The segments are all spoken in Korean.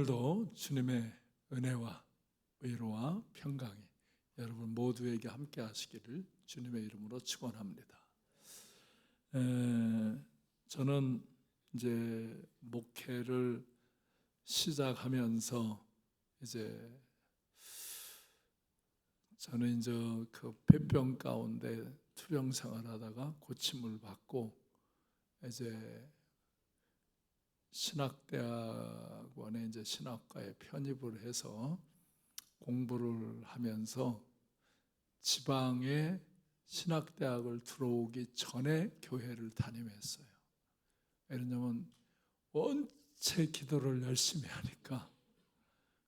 오늘도 주님의 은혜와 위로와 평강이 여러분 모두에게 함께 하시기를 주님의 이름으로 축원합니다. 저는 이제 목회를 시작하면서 저는 이제 그 폐병 가운데 투병 생활하다가 고침을 받고 이제 신학대학원에 이제 신학과에 편입을 해서 공부를 하면서 지방에 신학대학을 들어오기 전에 교회를 다니면서요. 왜냐면 원체 기도를 열심히 하니까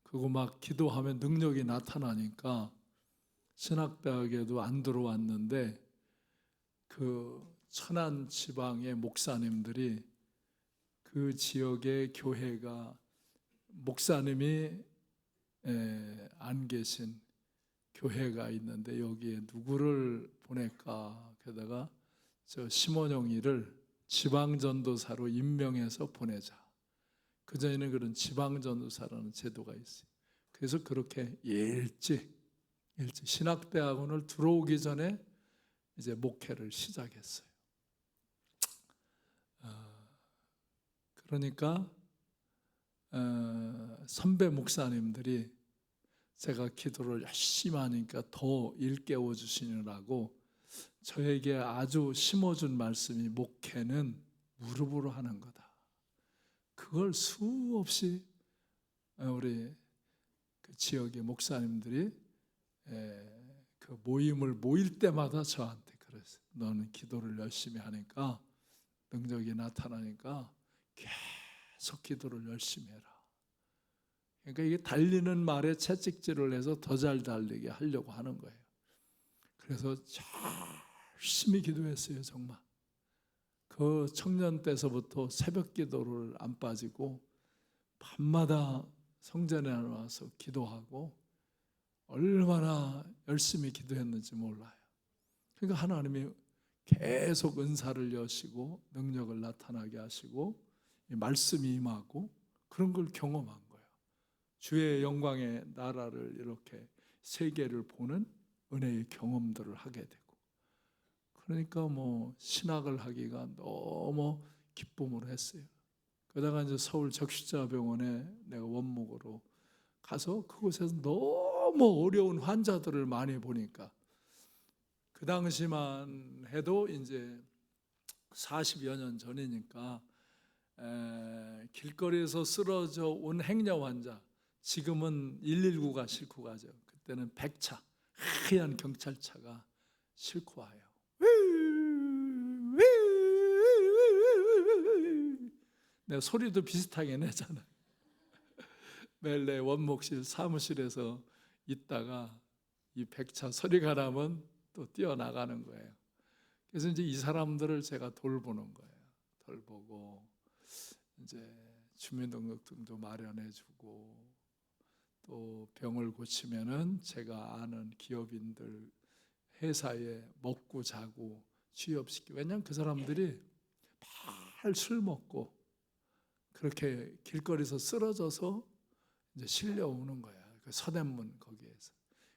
그거 막 기도하면 능력이 나타나니까 신학대학에도 안 들어왔는데 그 천안 지방의 목사님들이 그 지역의 교회가 목사님이 안 계신 교회가 있는데 여기에 누구를 보낼까 그러다가 저 심원영이를 지방전도사로 임명해서 보내자. 그전에는 그런 지방전도사라는 제도가 있어요. 그래서 그렇게 일찍 신학대학원을 들어오기 전에 이제 목회를 시작했어요. 그러니까 선배 목사님들이 제가 기도를 열심히 하니까 더 일깨워 주시느라고 저에게 아주 심어준 말씀이 목회는 무릎으로 하는 거다. 그걸 수없이 우리 그 지역의 목사님들이 그 모임을 모일 때마다 저한테 그랬어요. 너는 기도를 열심히 하니까 능력이 나타나니까 계속 기도를 열심히 해라. 그러니까 이게 달리는 말에 채찍질을 해서 더 잘 달리게 하려고 하는 거예요. 그래서 열심히 기도했어요. 정말 그 청년 때서부터 새벽 기도를 안 빠지고 밤마다 성전에 나와서 기도하고 얼마나 열심히 기도했는지 몰라요. 그러니까 하나님이 계속 은사를 여시고 능력을 나타나게 하시고 말씀이 임하고 그런 걸 경험한 거예요. 주의 영광의 나라를 이렇게 세계를 보는 은혜의 경험들을 하게 되고 그러니까 신학을 하기가 너무 기쁨으로 했어요. 그러다가 이제 서울 적십자병원에 내가 원목으로 가서 그곳에서 너무 어려운 환자들을 많이 보니까 그 당시만 해도 이제 40여 년 전이니까 길거리에서 쓰러져 온 행여 환자, 지금은 119가 싣고 가죠. 그때는 백차, 하얀 경찰차가 싣고 와요. 내가 소리도 비슷하게 내잖아요. 매일 내 원목실 사무실에서 있다가 이 백차 소리가 나면 또 뛰어나가는 거예요. 그래서 이제 이 사람들을 제가 돌보는 거예요. 돌보고 이제 주민등록증도 마련해주고 또 병을 고치면은 제가 아는 기업인들 회사에 먹고 자고 취업시키고 왜냐하면 그 사람들이 발 술 먹고 그렇게 길거리에서 쓰러져서 이제 실려오는 거야. 그 서대문 거기에서.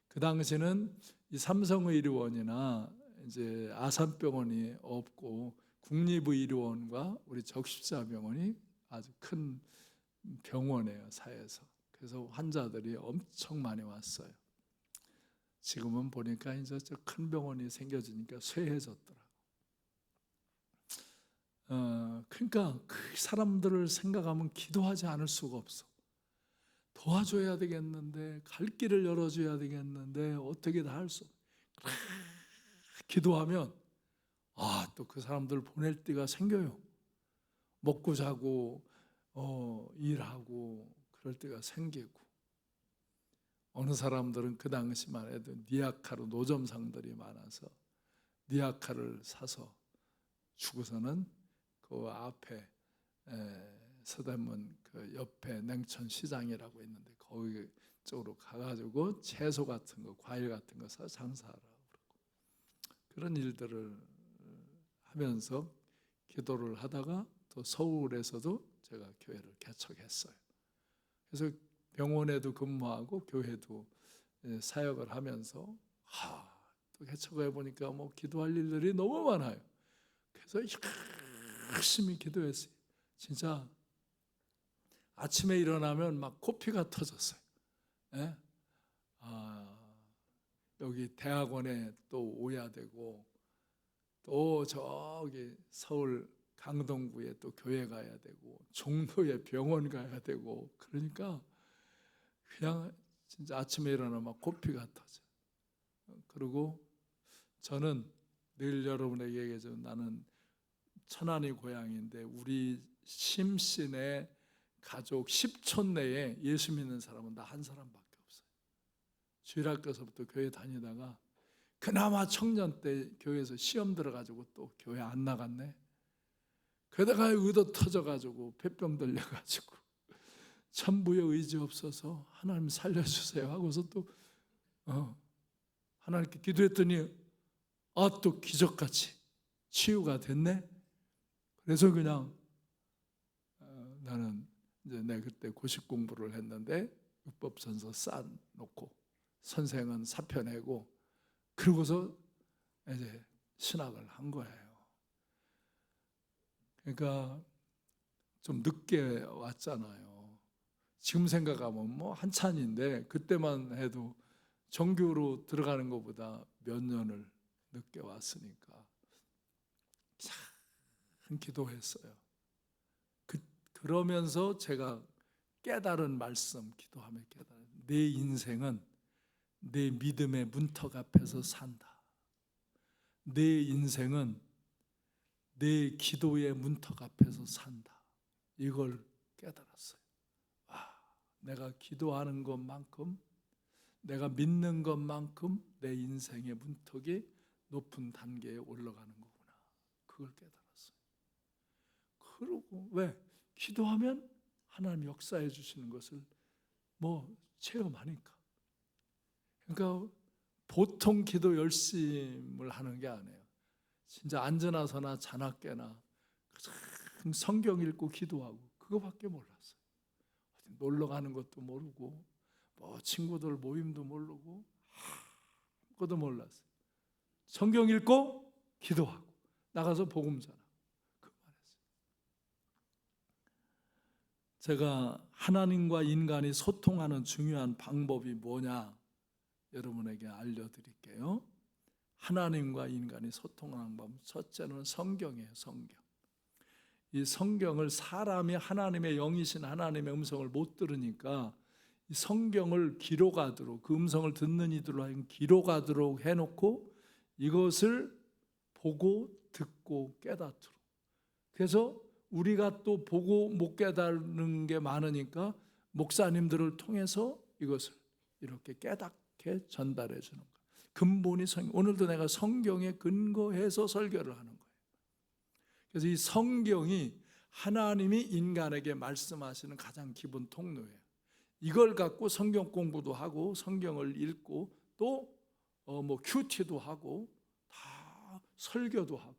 그 당시는 이 삼성의료원이나 이제 아산병원이 없고 국립의료원과 우리 적십자병원이 아주 큰 병원이에요, 사회에서. 그래서 환자들이 엄청 많이 왔어요. 지금은 보니까 이제 저 큰 병원이 생겨지니까 쇠해졌더라고. 그러니까 그 사람들을 생각하면 기도하지 않을 수가 없어. 도와줘야 되겠는데, 갈 길을 열어줘야 되겠는데 어떻게 다 할 수 없어. 기도하면 또 그 사람들 보낼 때가 생겨요. 먹고 자고 일하고 그럴 때가 생기고 어느 사람들은 그 당시만 해도 니아카로 노점상들이 많아서 니아카를 사서 주고서는 그 앞에 서대문 그 옆에 냉천시장이라고 있는데 거기 쪽으로 가가지고 채소 같은 거, 과일 같은 거 사서 장사하라고 그러고 그런 일들을 하면서 기도를 하다가 또 서울에서도 제가 교회를 개척했어요. 그래서 병원에도 근무하고 교회도 사역을 하면서 또 개척해 보니까 뭐 기도할 일들이 너무 많아요. 그래서 열심히 기도했어요. 진짜 아침에 일어나면 막 코피가 터졌어요. 예? 여기 대학원에 또 오야 되고, 또 저기 서울 강동구에 또 교회 가야 되고, 종로에 병원 가야 되고, 그러니까 그냥 진짜 아침에 일어나면 막 코피가 터져. 그리고 저는 늘 여러분에게 얘기하죠. 나는 천안이 고향인데 우리 심신의 가족 10촌 내에 예수 믿는 사람은 나 한 사람밖에 없어요. 주일학교서부터 교회 다니다가 그나마 청년 때 교회에서 시험 들어가지고 또 교회 안 나갔네. 그러다가 의도 터져가지고 폐병 들려가지고 천부의 의지 없어서 하나님 살려주세요 하고서 또 하나님께 기도했더니 또 기적같이 치유가 됐네. 그래서 그냥 나는 이제 내가 그때 고시 공부를 했는데 율법전서 쌓아놓고 선생은 사표 내고 그러고서 이제 신학을 한 거예요. 그러니까 좀 늦게 왔잖아요. 지금 생각하면 뭐 한참인데 그때만 해도 정교로 들어가는 것보다 몇 년을 늦게 왔으니까 참 기도했어요. 그러면서 제가 깨달은 말씀, 기도하며 깨달은, 내 인생은 내 믿음의 문턱 앞에서 산다. 내 인생은 내 기도의 문턱 앞에서 산다. 이걸 깨달았어요. 내가 기도하는 것만큼, 내가 믿는 것만큼 내 인생의 문턱이 높은 단계에 올라가는 거구나. 그걸 깨달았어요. 그러고 왜? 기도하면 하나님 역사해 주시는 것을 체험하니까. 그러니까 보통 기도 열심을 하는 게 아니에요. 진짜 앉으나 서나 자나 깨나 성경 읽고 기도하고 그거밖에 몰랐어요. 놀러 가는 것도 모르고 친구들 모임도 모르고 아무것도 몰랐어요. 성경 읽고 기도하고 나가서 복음 전하고 그만 했어요. 제가 하나님과 인간이 소통하는 중요한 방법이 뭐냐 여러분에게 알려드릴게요. 하나님과 인간이 소통하는 방법, 첫째는 성경이에요. 성경. 이 성경을 사람이 하나님의 영이신 하나님의 음성을 못 들으니까 이 성경을 기록하도록, 그 음성을 듣는 이들로 하여금 기록하도록 해놓고 이것을 보고 듣고 깨닫도록. 그래서 우리가 또 보고 못 깨닫는 게 많으니까 목사님들을 통해서 이것을 이렇게 깨닫게 전달해 주는 거예요. 근본이 성경. 오늘도 내가 성경에 근거해서 설교를 하는 거예요. 그래서 이 성경이 하나님이 인간에게 말씀하시는 가장 기본 통로예요. 이걸 갖고 성경 공부도 하고 성경을 읽고 또 큐티도 하고 다 설교도 하고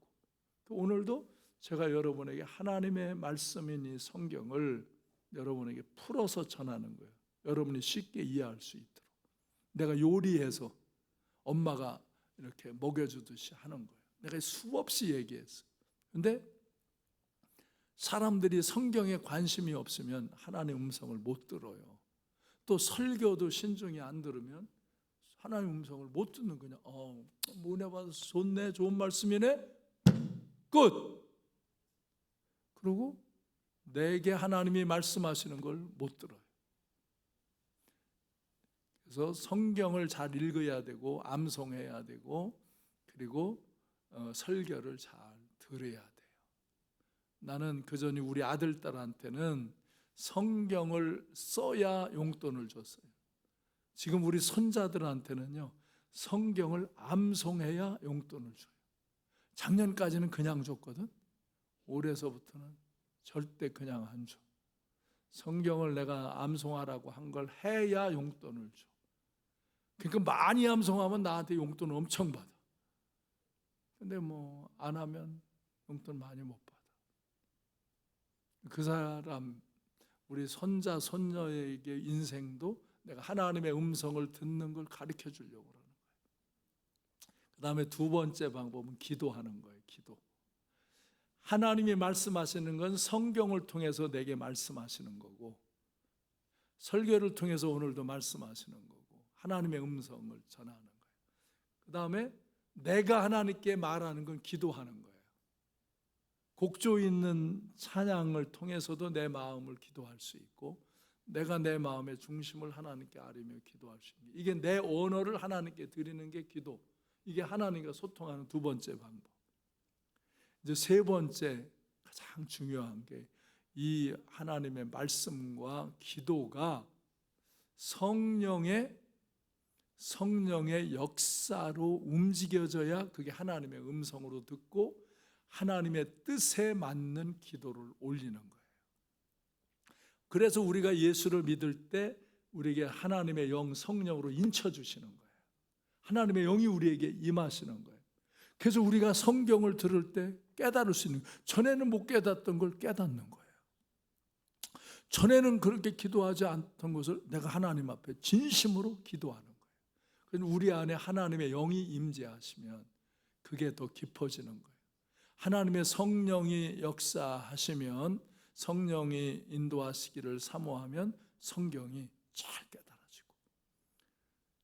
또 오늘도 제가 여러분에게 하나님의 말씀인 이 성경을 여러분에게 풀어서 전하는 거예요. 여러분이 쉽게 이해할 수 있도록. 내가 요리해서 엄마가 이렇게 먹여주듯이 하는 거예요. 내가 수없이 얘기했어요. 근데 사람들이 성경에 관심이 없으면 하나님의 음성을 못 들어요. 또 설교도 신중히 안 들으면 하나님의 음성을 못 듣는 그냥 은혜 받아서 좋네, 좋은 말씀이네, 끝. 그리고 내게 하나님이 말씀하시는 걸 못 들어요. 그래서 성경을 잘 읽어야 되고 암송해야 되고 그리고 설교를 잘 들어야 돼요. 나는 그전에 우리 아들, 딸한테는 성경을 써야 용돈을 줬어요. 지금 우리 손자들한테는요, 성경을 암송해야 용돈을 줘요. 작년까지는 그냥 줬거든. 올해서부터는 절대 그냥 안 줘. 성경을 내가 암송하라고 한 걸 해야 용돈을 줘. 그러니까 많이 암송하면 나한테 용돈 엄청 받아. 근데 안 하면 용돈 많이 못 받아. 그 사람 우리 손자 손녀에게 인생도 내가 하나님의 음성을 듣는 걸 가르쳐 주려고 그러는 거예요. 그 다음에 두 번째 방법은 기도하는 거예요. 기도. 하나님이 말씀하시는 건 성경을 통해서 내게 말씀하시는 거고, 설교를 통해서 오늘도 말씀하시는 거고, 하나님의 음성을 전하는 거예요. 그 다음에 내가 하나님께 말하는 건 기도하는 거예요. 곡조 있는 찬양을 통해서도 내 마음을 기도할 수 있고, 내가 내 마음의 중심을 하나님께 아뢰며 기도할 수 있는, 이게 내 언어를 하나님께 드리는 게 기도. 이게 하나님과 소통하는 두 번째 방법. 이제 세 번째 가장 중요한 게 이 하나님의 말씀과 기도가 성령의 역사로 움직여져야 그게 하나님의 음성으로 듣고 하나님의 뜻에 맞는 기도를 올리는 거예요. 그래서 우리가 예수를 믿을 때 우리에게 하나님의 영 성령으로 인쳐 주시는 거예요. 하나님의 영이 우리에게 임하시는 거예요. 그래서 우리가 성경을 들을 때 깨달을 수 있는, 전에는 못 깨닫던 걸 깨닫는 거예요. 전에는 그렇게 기도하지 않던 것을 내가 하나님 앞에 진심으로 기도하는 거예요. 그래서 우리 안에 하나님의 영이 임재하시면 그게 더 깊어지는 거예요. 하나님의 성령이 역사하시면, 성령이 인도하시기를 사모하면 성경이 잘 깨달아지고,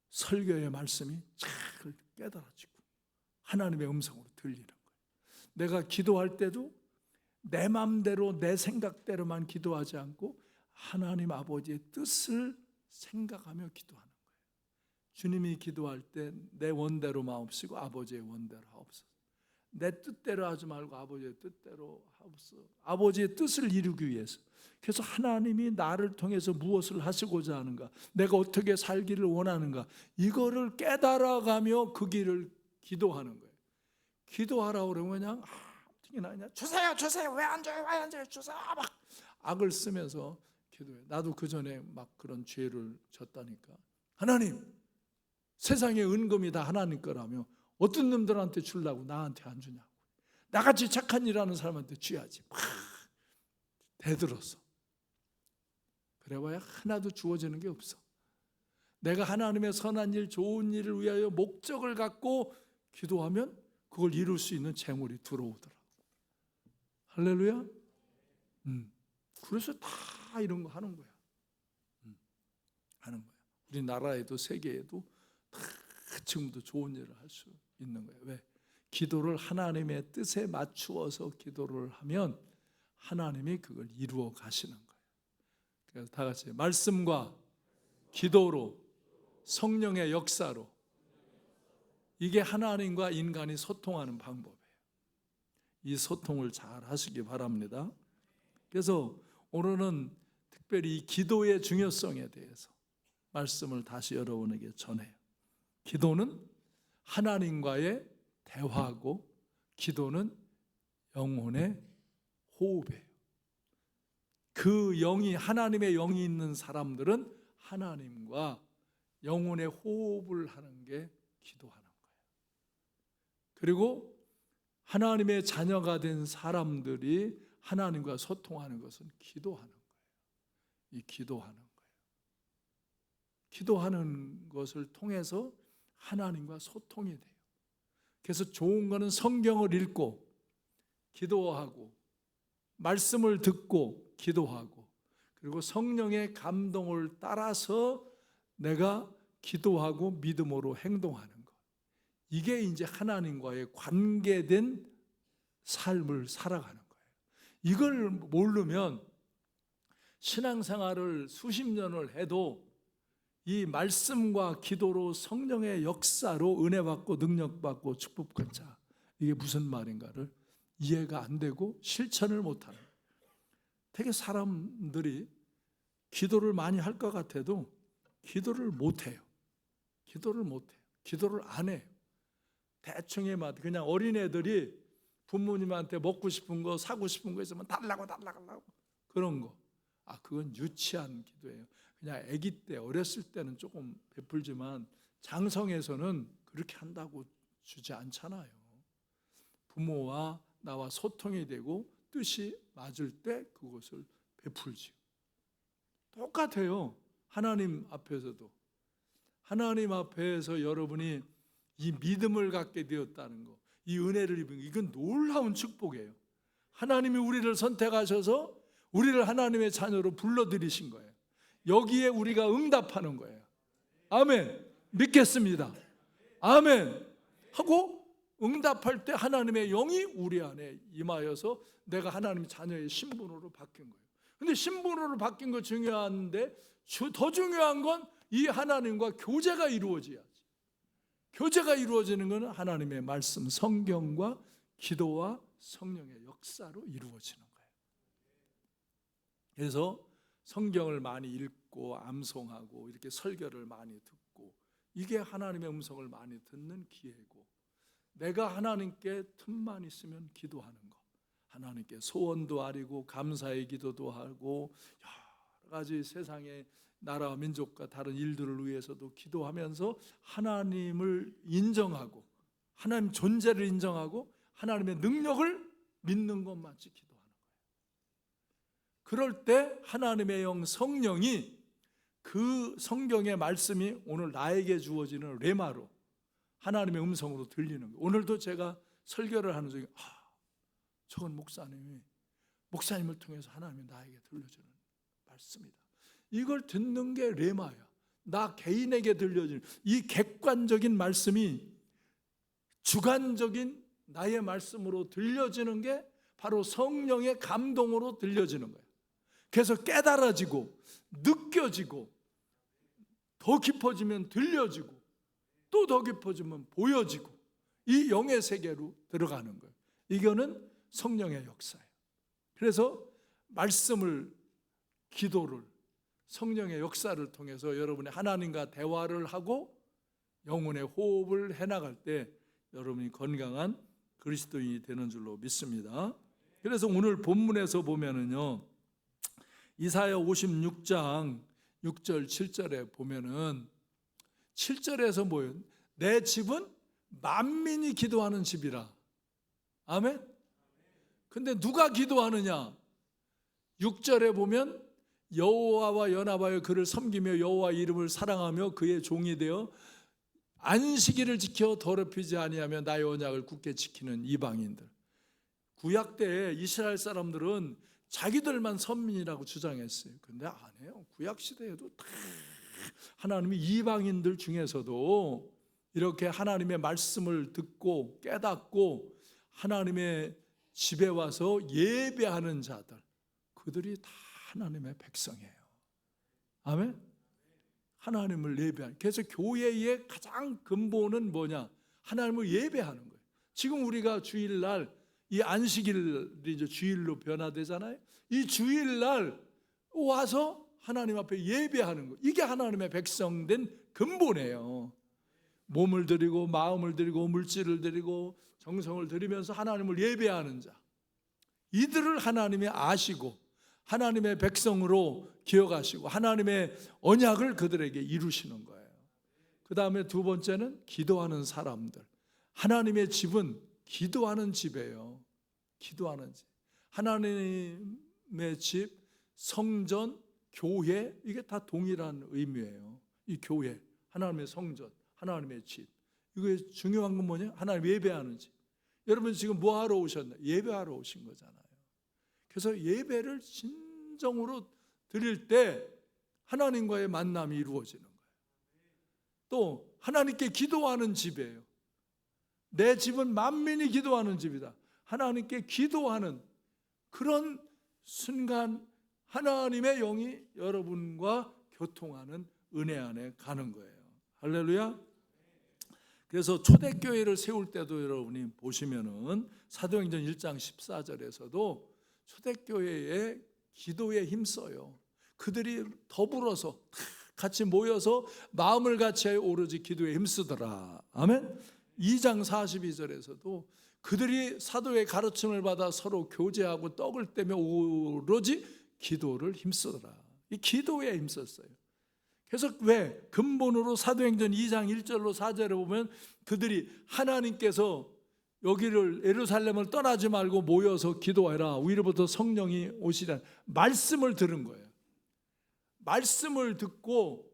설교의 말씀이 잘 깨달아지고 하나님의 음성으로 들리는 거예요. 내가 기도할 때도 내 마음대로 내 생각대로만 기도하지 않고 하나님 아버지의 뜻을 생각하며 기도하는 거예요. 주님이 기도할 때 내 원대로 마옵시고 아버지의 원대로 하옵소서. 내 뜻대로 하지 말고 아버지의 뜻대로 하옵소서. 아버지의 뜻을 이루기 위해서. 그래서 하나님이 나를 통해서 무엇을 하시고자 하는가, 내가 어떻게 살기를 원하는가, 이거를 깨달아가며 그 길을 기도하는 거예요. 기도하라고 그러면 그냥 그냥 주세요 왜 안 줘요 주세요 막 악을 쓰면서 기도해. 나도 그 전에 막 그런 죄를 졌다니까. 하나님, 세상의 은금이 다 하나님 거라며 어떤 놈들한테 주려고 나한테 안 주냐고. 나같이 착한 일 하는 사람한테 줘야지. 막 대들었어. 그래봐야 하나도 주어지는 게 없어. 내가 하나님의 선한 일, 좋은 일을 위하여 목적을 갖고 기도하면 그걸 이룰 수 있는 재물이 들어오더라고. 할렐루야. 그래서 다 이런 거 하는 거야. 하는 거야. 우리나라에도 세계에도 다 지금도 좋은 일을 할 수 있는 거예요. 왜? 기도를 하나님의 뜻에 맞추어서 기도를 하면 하나님이 그걸 이루어 가시는 거예요. 그래서 다 같이 말씀과 기도로, 성령의 역사로, 이게 하나님과 인간이 소통하는 방법이에요. 이 소통을 잘 하시기 바랍니다. 그래서 오늘은 특별히 이 기도의 중요성에 대해서 말씀을 다시 여러분에게 전해요. 기도는 하나님과의 대화고, 기도는 영혼의 호흡이에요. 그 영이, 하나님의 영이 있는 사람들은 하나님과 영혼의 호흡을 하는 게 기도하는 거예요. 그리고 하나님의 자녀가 된 사람들이 하나님과 소통하는 것은 기도하는 거예요. 이 기도하는 거예요. 기도하는 것을 통해서 하나님과 소통이 돼요. 그래서 좋은 거는 성경을 읽고 기도하고, 말씀을 듣고 기도하고, 그리고 성령의 감동을 따라서 내가 기도하고 믿음으로 행동하는 것. 이게 이제 하나님과의 관계된 삶을 살아가는 거예요. 이걸 모르면 신앙생활을 수십 년을 해도 이 말씀과 기도로 성령의 역사로 은혜 받고 능력 받고 축복받는 자, 이게 무슨 말인가를 이해가 안 되고 실천을 못하는 거예요. 되게 사람들이 기도를 많이 할 것 같아도 기도를 못해요. 기도를 안 해요. 대충의 맛. 그냥 어린애들이 부모님한테 먹고 싶은 거, 사고 싶은 거 있으면 달라고 그런 거. 그건 유치한 기도예요. 그냥 아기 때, 어렸을 때는 조금 베풀지만 장성에서는 그렇게 한다고 주지 않잖아요. 부모와 나와 소통이 되고 뜻이 맞을 때 그것을 베풀지요. 똑같아요. 하나님 앞에서도. 하나님 앞에서 여러분이 이 믿음을 갖게 되었다는 거, 이 은혜를 입은 거, 이건 놀라운 축복이에요. 하나님이 우리를 선택하셔서 우리를 하나님의 자녀로 불러들이신 거예요. 여기에 우리가 응답하는 거예요. 아멘. 믿겠습니다. 아멘. 하고 응답할 때 하나님의 영이 우리 안에 임하여서 내가 하나님의 자녀의 신분으로 바뀐 거예요. 근데 신분으로 바뀐 거 중요한데 더 중요한 건 이 하나님과 교제가 이루어져야지. 교제가 이루어지는 것은 하나님의 말씀, 성경과 기도와 성령의 역사로 이루어지는 거예요. 그래서 성경을 많이 읽고 암송하고 이렇게 설교를 많이 듣고, 이게 하나님의 음성을 많이 듣는 기회고, 내가 하나님께 틈만 있으면 기도하는 거, 하나님께 소원도 아뢰고 감사의 기도도 하고 여러 가지 세상의 나라와 민족과 다른 일들을 위해서도 기도하면서 하나님을 인정하고 하나님 존재를 인정하고 하나님의 능력을 믿는 것만치 기도하는 거예요. 그럴 때 하나님의 영 성령이 그 성경의 말씀이 오늘 나에게 주어지는 레마로 하나님의 음성으로 들리는 거예요. 오늘도 제가 설교를 하는 중에 저건 목사님을 통해서 하나님이 나에게 들려주는 말씀이다. 이걸 듣는 게 레마야. 나 개인에게 들려주는 이 객관적인 말씀이 주관적인 나의 말씀으로 들려지는 게 바로 성령의 감동으로 들려지는 거예요. 그래서 깨달아지고 느껴지고 더 깊어지면 들려지고 또 더 깊어지면 보여지고 이 영의 세계로 들어가는 거예요. 이거는 성령의 역사예요. 그래서 말씀을, 기도를, 성령의 역사를 통해서 여러분이 하나님과 대화를 하고 영혼의 호흡을 해나갈 때 여러분이 건강한 그리스도인이 되는 줄로 믿습니다. 그래서 오늘 본문에서 보면은요, 이사야 56장 6절 7절에 보면은 7절에서 뭐예요? 내 집은 만민이 기도하는 집이라. 아멘. 근데 누가 기도하느냐? 6절에 보면 여호와와 연합하여 그를 섬기며 여호와 이름을 사랑하며 그의 종이 되어 안식일을 지켜 더럽히지 아니하며 나의 언약을 굳게 지키는 이방인들. 구약 때 이스라엘 사람들은 자기들만 선민이라고 주장했어요. 근데 안 해요. 구약 시대에도 다 하나님이 이방인들 중에서도 이렇게 하나님의 말씀을 듣고 깨닫고 하나님의 집에 와서 예배하는 자들, 그들이 다 하나님의 백성이에요. 아멘. 하나님을 예배하는. 그래서 교회의 가장 근본은 뭐냐? 하나님을 예배하는 거예요. 지금 우리가 주일날 이 안식일이 이제 주일로 변화되잖아요. 이 주일날 와서 하나님 앞에 예배하는 거, 이게 하나님의 백성된 근본이에요. 몸을 드리고 마음을 드리고 물질을 드리고 정성을 드리면서 하나님을 예배하는 자, 이들을 하나님이 아시고 하나님의 백성으로 기억하시고 하나님의 언약을 그들에게 이루시는 거예요. 그 다음에 두 번째는 기도하는 사람들. 하나님의 집은 기도하는 집이에요. 기도하는 집. 하나님의 집, 성전, 교회, 이게 다 동일한 의미예요. 이 교회, 하나님의 성전, 하나님의 집. 이게 중요한 건 뭐냐? 하나님 예배하는 집. 여러분 지금 뭐 하러 오셨나요? 예배하러 오신 거잖아요. 그래서 예배를 진정으로 드릴 때 하나님과의 만남이 이루어지는 거예요. 또 하나님께 기도하는 집이에요. 내 집은 만민이 기도하는 집이다. 하나님께 기도하는 그런 순간 하나님의 영이 여러분과 교통하는 은혜 안에 가는 거예요. 할렐루야. 그래서 초대교회를 세울 때도 여러분이 보시면은 사도행전 1장 14절에서도 초대교회의 기도에 힘써요. 그들이 더불어서 같이 모여서 마음을 같이 오로지 기도에 힘쓰더라. 아멘. 2장 42절에서도 그들이 사도의 가르침을 받아 서로 교제하고 떡을 떼며 오로지 기도를 힘쓰더라. 이 기도에 힘썼어요. 그래서 왜? 근본으로 사도행전 2장 1절로 4절에 보면 그들이 하나님께서 여기를 예루살렘을 떠나지 말고 모여서 기도해라. 위로부터 성령이 오시라는 말씀을 들은 거예요. 말씀을 듣고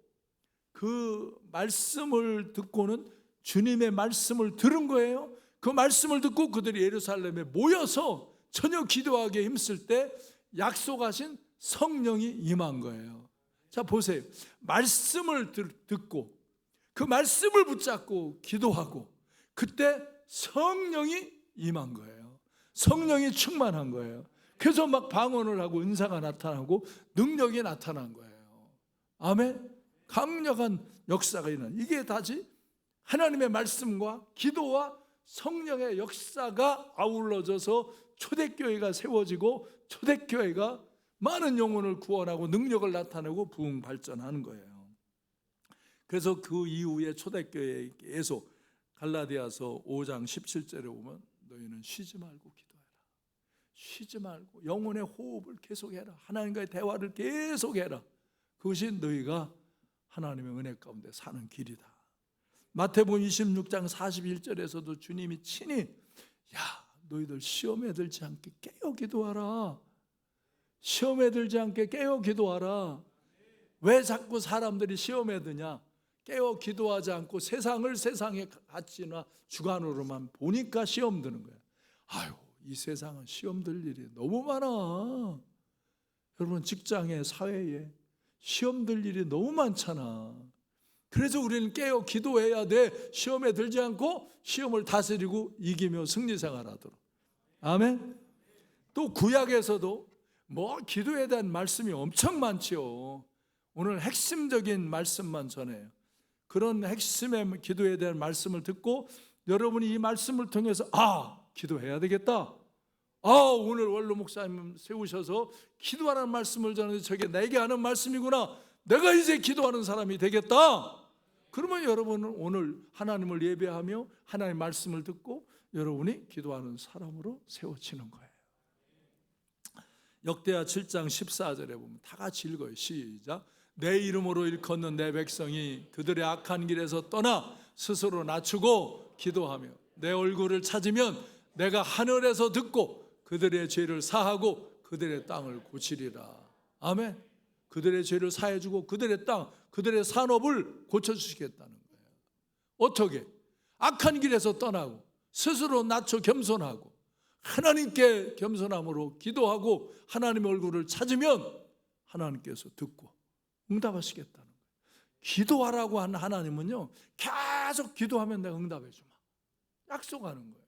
그 말씀을 듣고는 주님의 말씀을 들은 거예요. 그 말씀을 듣고 그들이 예루살렘에 모여서 저녁 기도하기에 힘쓸 때 약속하신 성령이 임한 거예요. 자, 보세요. 말씀을 듣고 그 말씀을 붙잡고 기도하고 그때 성령이 임한 거예요. 성령이 충만한 거예요. 그래서 막 방언을 하고 은사가 나타나고 능력이 나타난 거예요. 아멘. 강력한 역사가 일어나. 이게 다지 하나님의 말씀과 기도와 성령의 역사가 아울러져서 초대교회가 세워지고 초대교회가 많은 영혼을 구원하고 능력을 나타내고 부흥 발전하는 거예요. 그래서 그 이후에 초대교회에 계속 갈라디아서 5장 17절에 보면 너희는 쉬지 말고 기도해라. 쉬지 말고 영혼의 호흡을 계속해라. 하나님과의 대화를 계속해라. 그것이 너희가 하나님의 은혜 가운데 사는 길이다. 마태복음 26장 41절에서도 주님이 친히 너희들 시험에 들지 않게 깨어 기도하라. 시험에 들지 않게 깨어 기도하라. 왜 자꾸 사람들이 시험에 드냐? 깨어 기도하지 않고 세상을 세상의 가치나 주관으로만 보니까 시험 드는 거예요. 이 세상은 시험 들 일이 너무 많아. 여러분 직장에 사회에 시험 들 일이 너무 많잖아. 그래서 우리는 깨어 기도해야 돼. 시험에 들지 않고 시험을 다스리고 이기며 승리 생활하도록. 아멘. 또 구약에서도 기도에 대한 말씀이 엄청 많지요. 오늘 핵심적인 말씀만 전해요. 그런 핵심의 기도에 대한 말씀을 듣고 여러분이 이 말씀을 통해서 기도해야 되겠다. 오늘 원로 목사님 세우셔서 기도하라는 말씀을 전하는데 저게 내게 하는 말씀이구나. 내가 이제 기도하는 사람이 되겠다. 그러면 여러분은 오늘 하나님을 예배하며 하나님의 말씀을 듣고 여러분이 기도하는 사람으로 세워지는 거예요. 역대하 7장 14절에 보면 다 같이 읽어요. 시작. 내 이름으로 일컫는 내 백성이 그들의 악한 길에서 떠나 스스로 낮추고 기도하며 내 얼굴을 찾으면 내가 하늘에서 듣고 그들의 죄를 사하고 그들의 땅을 고치리라. 아멘. 그들의 죄를 사해주고 그들의 땅, 그들의 산업을 고쳐주시겠다는 거예요. 어떻게? 악한 길에서 떠나고 스스로 낮춰 겸손하고 하나님께 겸손함으로 기도하고 하나님의 얼굴을 찾으면 하나님께서 듣고 응답하시겠다는 거예요. 기도하라고 한 하나님은요, 계속 기도하면 내가 응답해 주마 약속하는 거예요.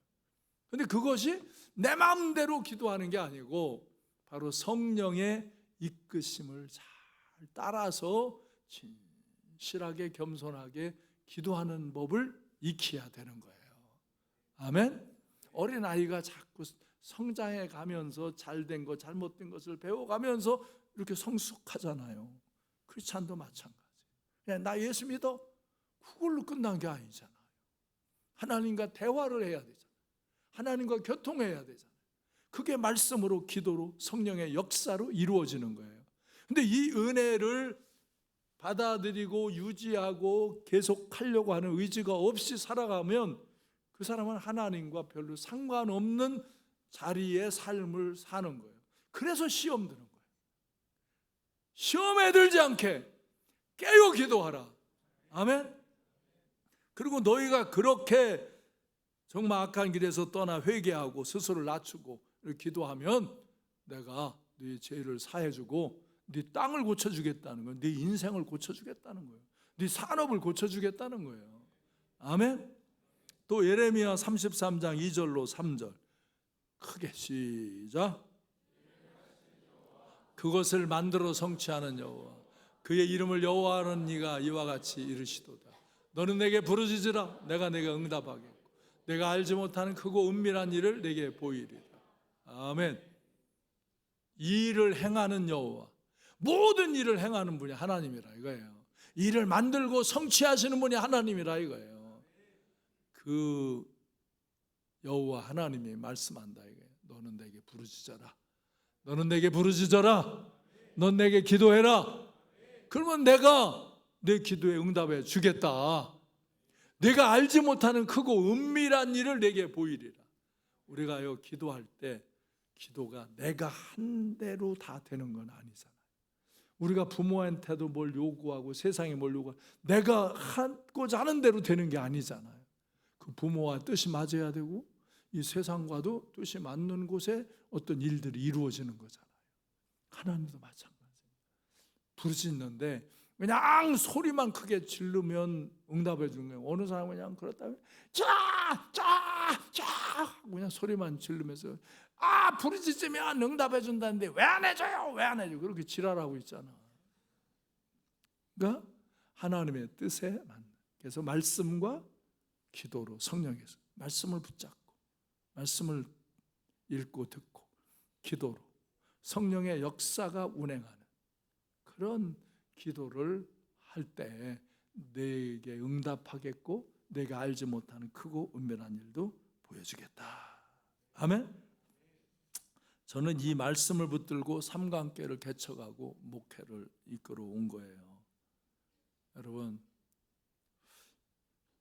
근데 그것이 내 마음대로 기도하는 게 아니고 바로 성령의 이끄심을 잘 따라서 진실하게 겸손하게 기도하는 법을 익혀야 되는 거예요. 아멘. 어린아이가 자꾸 성장해 가면서 잘된 것 잘못된 것을 배워가면서 이렇게 성숙하잖아요. 크리스찬도 마찬가지. 나 예수 믿어? 그걸로 끝난 게 아니잖아요. 하나님과 대화를 해야 되잖아요. 하나님과 교통해야 되잖아요. 그게 말씀으로 기도로 성령의 역사로 이루어지는 거예요. 근데 이 은혜를 받아들이고 유지하고 계속하려고 하는 의지가 없이 살아가면 그 사람은 하나님과 별로 상관없는 자리의 삶을 사는 거예요. 그래서 시험 드는 거예요. 시험에 들지 않게 깨어 기도하라. 아멘. 그리고 너희가 그렇게 정말 악한 길에서 떠나 회개하고 스스로를 낮추고 기도하면 내가 네 죄를 사해주고 네 땅을 고쳐주겠다는 거예요. 네 인생을 고쳐주겠다는 거예요. 네 산업을 고쳐주겠다는 거예요. 아멘. 또 예레미야 33장 2절로 3절 크게 시작. 그것을 만들어 성취하는 여호와 그의 이름을 여호와하는 이가 이와 같이 이르시도다. 너는 내게 부르짖으라. 내가 내게 응답하겠고 내가 알지 못하는 크고 은밀한 일을 내게 보이리라. 아멘. 이 일을 행하는 여호와, 모든 일을 행하는 분이 하나님이라 이거예요. 일을 만들고 성취하시는 분이 하나님이라 이거예요. 그 여호와 하나님이 말씀한다 이거예요. 너는 내게 부르짖어라. 너는 내게 부르짖어라. 넌 내게 기도해라. 그러면 내가 내 기도에 응답해 주겠다. 내가 알지 못하는 크고 은밀한 일을 내게 보이리라. 우리가요 기도할 때 기도가 내가 한 대로 다 되는 건 아니잖아요. 우리가 부모한테도 뭘 요구하고 세상에 뭘 요구하고 내가 하고자 하는 대로 되는 게 아니잖아요. 그 부모와 뜻이 맞아야 되고 이 세상과도 뜻이 맞는 곳에 어떤 일들이 이루어지는 거잖아요. 하나님도 마찬가지예요. 부르짖는데 그냥 소리만 크게 지르면 응답해 주는 거예요. 어느 사람은 그냥 그렇다면 쫙 그냥 소리만 지르면서 부르짖으면 응답해 준다는데 왜 안 해줘요? 왜 안 해줘? 그렇게 지랄하고 있잖아. 그러니까 하나님의 뜻에 맞는. 그래서 말씀과 기도로 성령에서 말씀을 붙잡고 말씀을 읽고 듣고 기도로 성령의 역사가 운행하는 그런 기도를 할 때 내게 응답하겠고 내가 알지 못하는 크고 은밀한 일도 보여주겠다. 아멘. 저는 이 말씀을 붙들고 삶과 함께를 개척하고 목회를 이끌어 온 거예요. 여러분,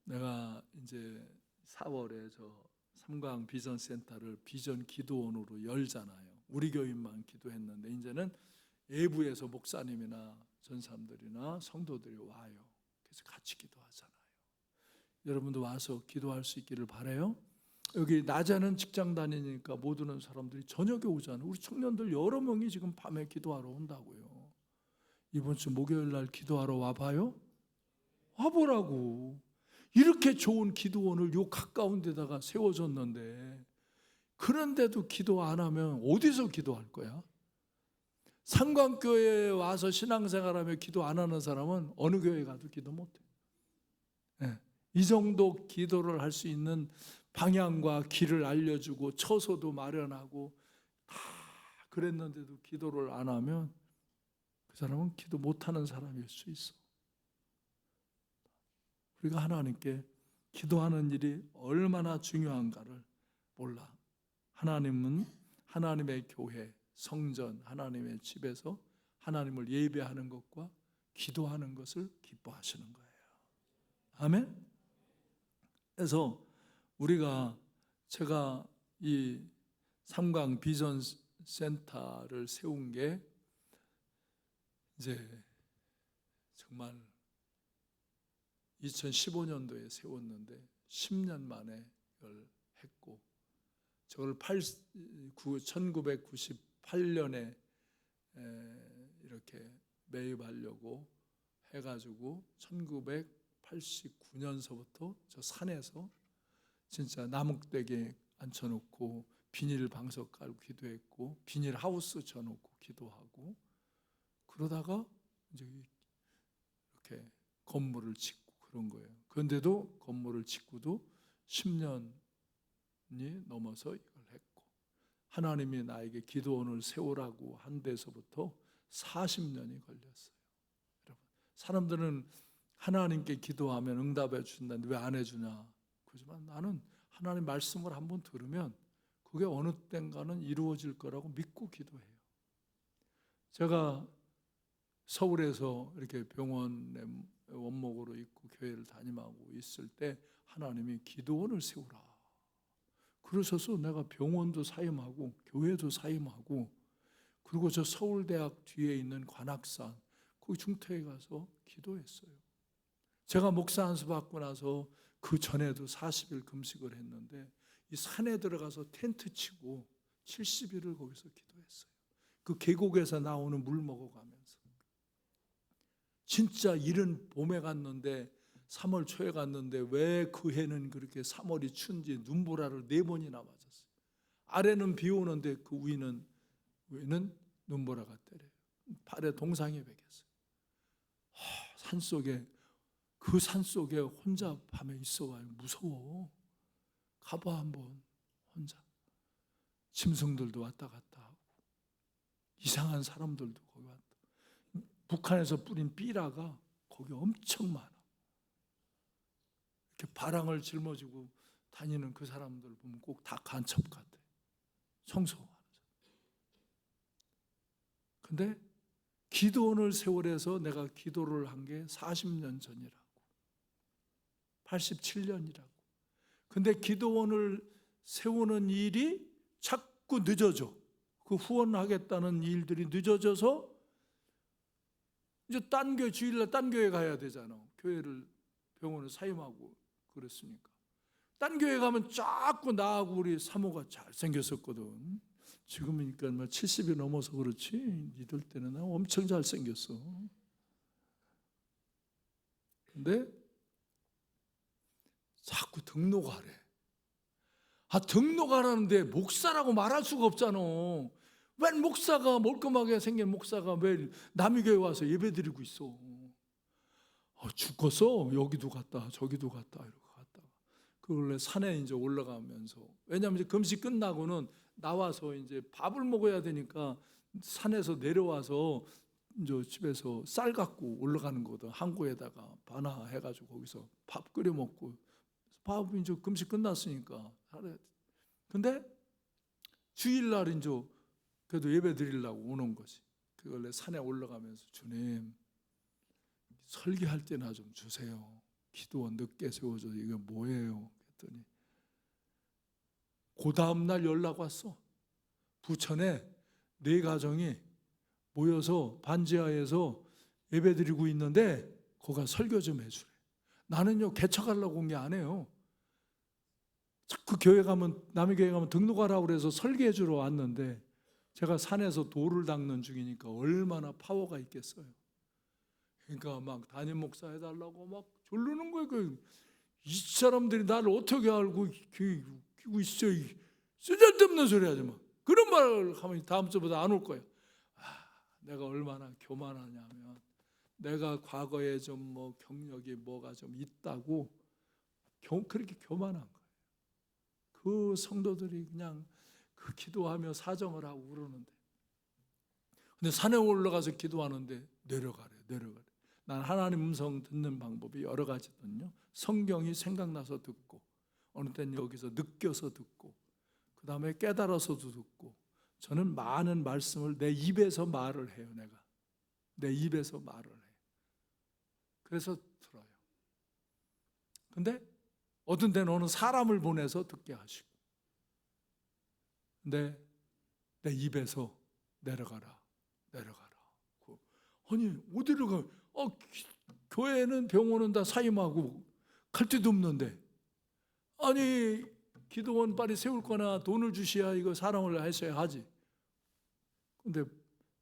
내가 이제 4월에 저 삼강 비전 센터를 비전 기도원으로 열잖아요. 우리 교인만 기도했는데 이제는 외부에서 목사님이나 전사님들이나 성도들이 와요. 그래서 같이 기도하잖아요. 여러분도 와서 기도할 수 있기를 바라요. 여기 낮에는 직장 다니니까 못 오는 사람들이 저녁에 오잖아요. 우리 청년들 여러 명이 지금 밤에 기도하러 온다고요. 이번 주 목요일 날 기도하러 와봐요. 와보라고. 이렇게 좋은 기도원을 요 가까운 데다가 세워줬는데 그런데도 기도 안 하면 어디서 기도할 거야? 삼강교회에 와서 신앙생활하며 기도 안 하는 사람은 어느 교회 가도 기도 못해. 네. 이 정도 기도를 할 수 있는 방향과 길을 알려주고 처소도 마련하고 다 그랬는데도 기도를 안 하면 그 사람은 기도 못하는 사람일 수 있어. 우리가 하나님께 기도하는 일이 얼마나 중요한가를 몰라. 하나님은 하나님의 교회, 성전, 하나님의 집에서 하나님을 예배하는 것과 기도하는 것을 기뻐하시는 거예요. 아멘? 그래서 제가 이 삼강 비전 센터를 세운 게 이제 정말 2015년도에 세웠는데 10년 만에 이걸 했고 저걸 1998년에 이렇게 매입하려고 해가지고 1989년서부터 저 산에서 진짜 나뭇대기에 앉혀놓고 비닐 방석 깔고 기도했고 비닐 하우스 쳐놓고 기도하고 그러다가 이제 이렇게 건물을 짓고 그런 거예요. 그런데도 건물을 짓고도 10년이 넘어서 이걸 했고 하나님이 나에게 기도원을 세우라고 한 데서부터 40년이 걸렸어요. 여러분, 사람들은 하나님께 기도하면 응답해 준다는데 왜 안 해주냐? 그렇지만 나는 하나님 말씀을 한번 들으면 그게 어느 땐가는 이루어질 거라고 믿고 기도해요. 제가 서울에서 이렇게 병원에 원목으로 있고 교회를 다ним하고 있을 때 하나님이 기도원을 세우라 그러셔서 내가 병원도 사임하고 교회도 사임하고 그리고 저 서울대학 뒤에 있는 관악산 거기 중퇴에 가서 기도했어요. 제가 목사 안수 받고 나서 그 전에도 40일 금식을 했는데 이 산에 들어가서 텐트 치고 70일을 거기서 기도했어요. 그 계곡에서 나오는 물 먹어가면서 진짜 이른 봄에 갔는데 3월 초에 갔는데 왜 그 해는 그렇게 3월이 춘지 눈보라를 4번이나 맞았어요. 아래는 비 오는데 그 위는 눈보라가 때려요. 발에 동상이 베겼어요. 산속에 그 산속에 혼자 밤에 있어가요. 무서워. 가봐 한번 혼자. 짐승들도 왔다 갔다 하고 이상한 사람들도 거기 왔다. 북한에서 뿌린 삐라가 거기 엄청 많아. 이렇게 바랑을 짊어지고 다니는 그 사람들 보면 꼭 다 간첩 같아. 청소하는 사람. 근데 기도원을 세월해서 내가 기도를 한 게 40년 전이라고. 87년이라고. 근데 기도원을 세우는 일이 자꾸 늦어져. 그 후원하겠다는 일들이 늦어져서 이제 딴 교회 주일날 딴 교회 가야 되잖아. 교회를 병원을 사임하고 그랬으니까. 딴 교회 가면 자꾸 나하고 우리 사모가 잘생겼었거든. 지금이니까 70이 넘어서 그렇지 니들 때는 나 엄청 잘생겼어. 근데 자꾸 등록하래. 등록하라는데 목사라고 말할 수가 없잖아. 왜 목사가 멀끔하게 생긴 목사가 왜 남의 교회 와서 예배드리고 있어. 죽겠어. 여기도 갔다 저기도 갔다 이러고 갔다가 그걸로 산에 이제 올라가면서, 왜냐하면 이제 금식 끝나고는 나와서 이제 밥을 먹어야 되니까 산에서 내려와서 이제 집에서 쌀 갖고 올라가는 거거든. 항구에다가 바나 해가지고 거기서 밥 끓여 먹고, 밥 이제 금식 끝났으니까. 근데 주일날 이제 그래도 예배 드리려고 오는 거지. 그걸 산에 올라가면서 주님 설교할 때나 좀 주세요. 기도원 늦게 세워줘. 이거 뭐예요? 그랬더니 그 다음날 연락 왔어. 부천에 4가정이 모여서 반지하에서 예배 드리고 있는데 거기가 설교 좀 해주래. 나는요 개척하려고 온 게 아니에요. 자꾸 교회 가면, 남의 교회 가면 등록하라고 그래서 설교해 주러 왔는데 제가 산에서 돌을 닦는 중이니까 얼마나 파워가 있겠어요. 그러니까 막 담임 목사 해달라고 막 졸르는 거예요. 이 사람들이 나를 어떻게 알고 끼고 있어. 쓰잘데없는 소리 하지 마. 그런 말을 하면 다음 주보다 안 올 거야. 내가 얼마나 교만하냐면 내가 과거에 좀 뭐 경력이 뭐가 좀 있다고 그렇게 교만한 거예요. 그 성도들이 그냥 그 기도하며 사정을 하고 그러는데, 근데 산에 올라가서 기도하는데 내려가래. 난 하나님 음성 듣는 방법이 여러 가지거든요. 성경이 생각나서 듣고, 어느 때는 여기서 느껴서 듣고, 그 다음에 깨달아서도 듣고. 저는 많은 말씀을 내 입에서 말을 해요. 내 입에서 말을 해요. 그래서 들어요. 근데 어떤 때는 어느 사람을 보내서 듣게 하시고, 근데 내 입에서 내려가라. 아니 어디로 가? 교회는 병원은 다 사임하고 갈 데도 없는데, 아니 기도원 빨리 세울 거나 돈을 주셔야 이거 사랑을 하셔야 하지. 근데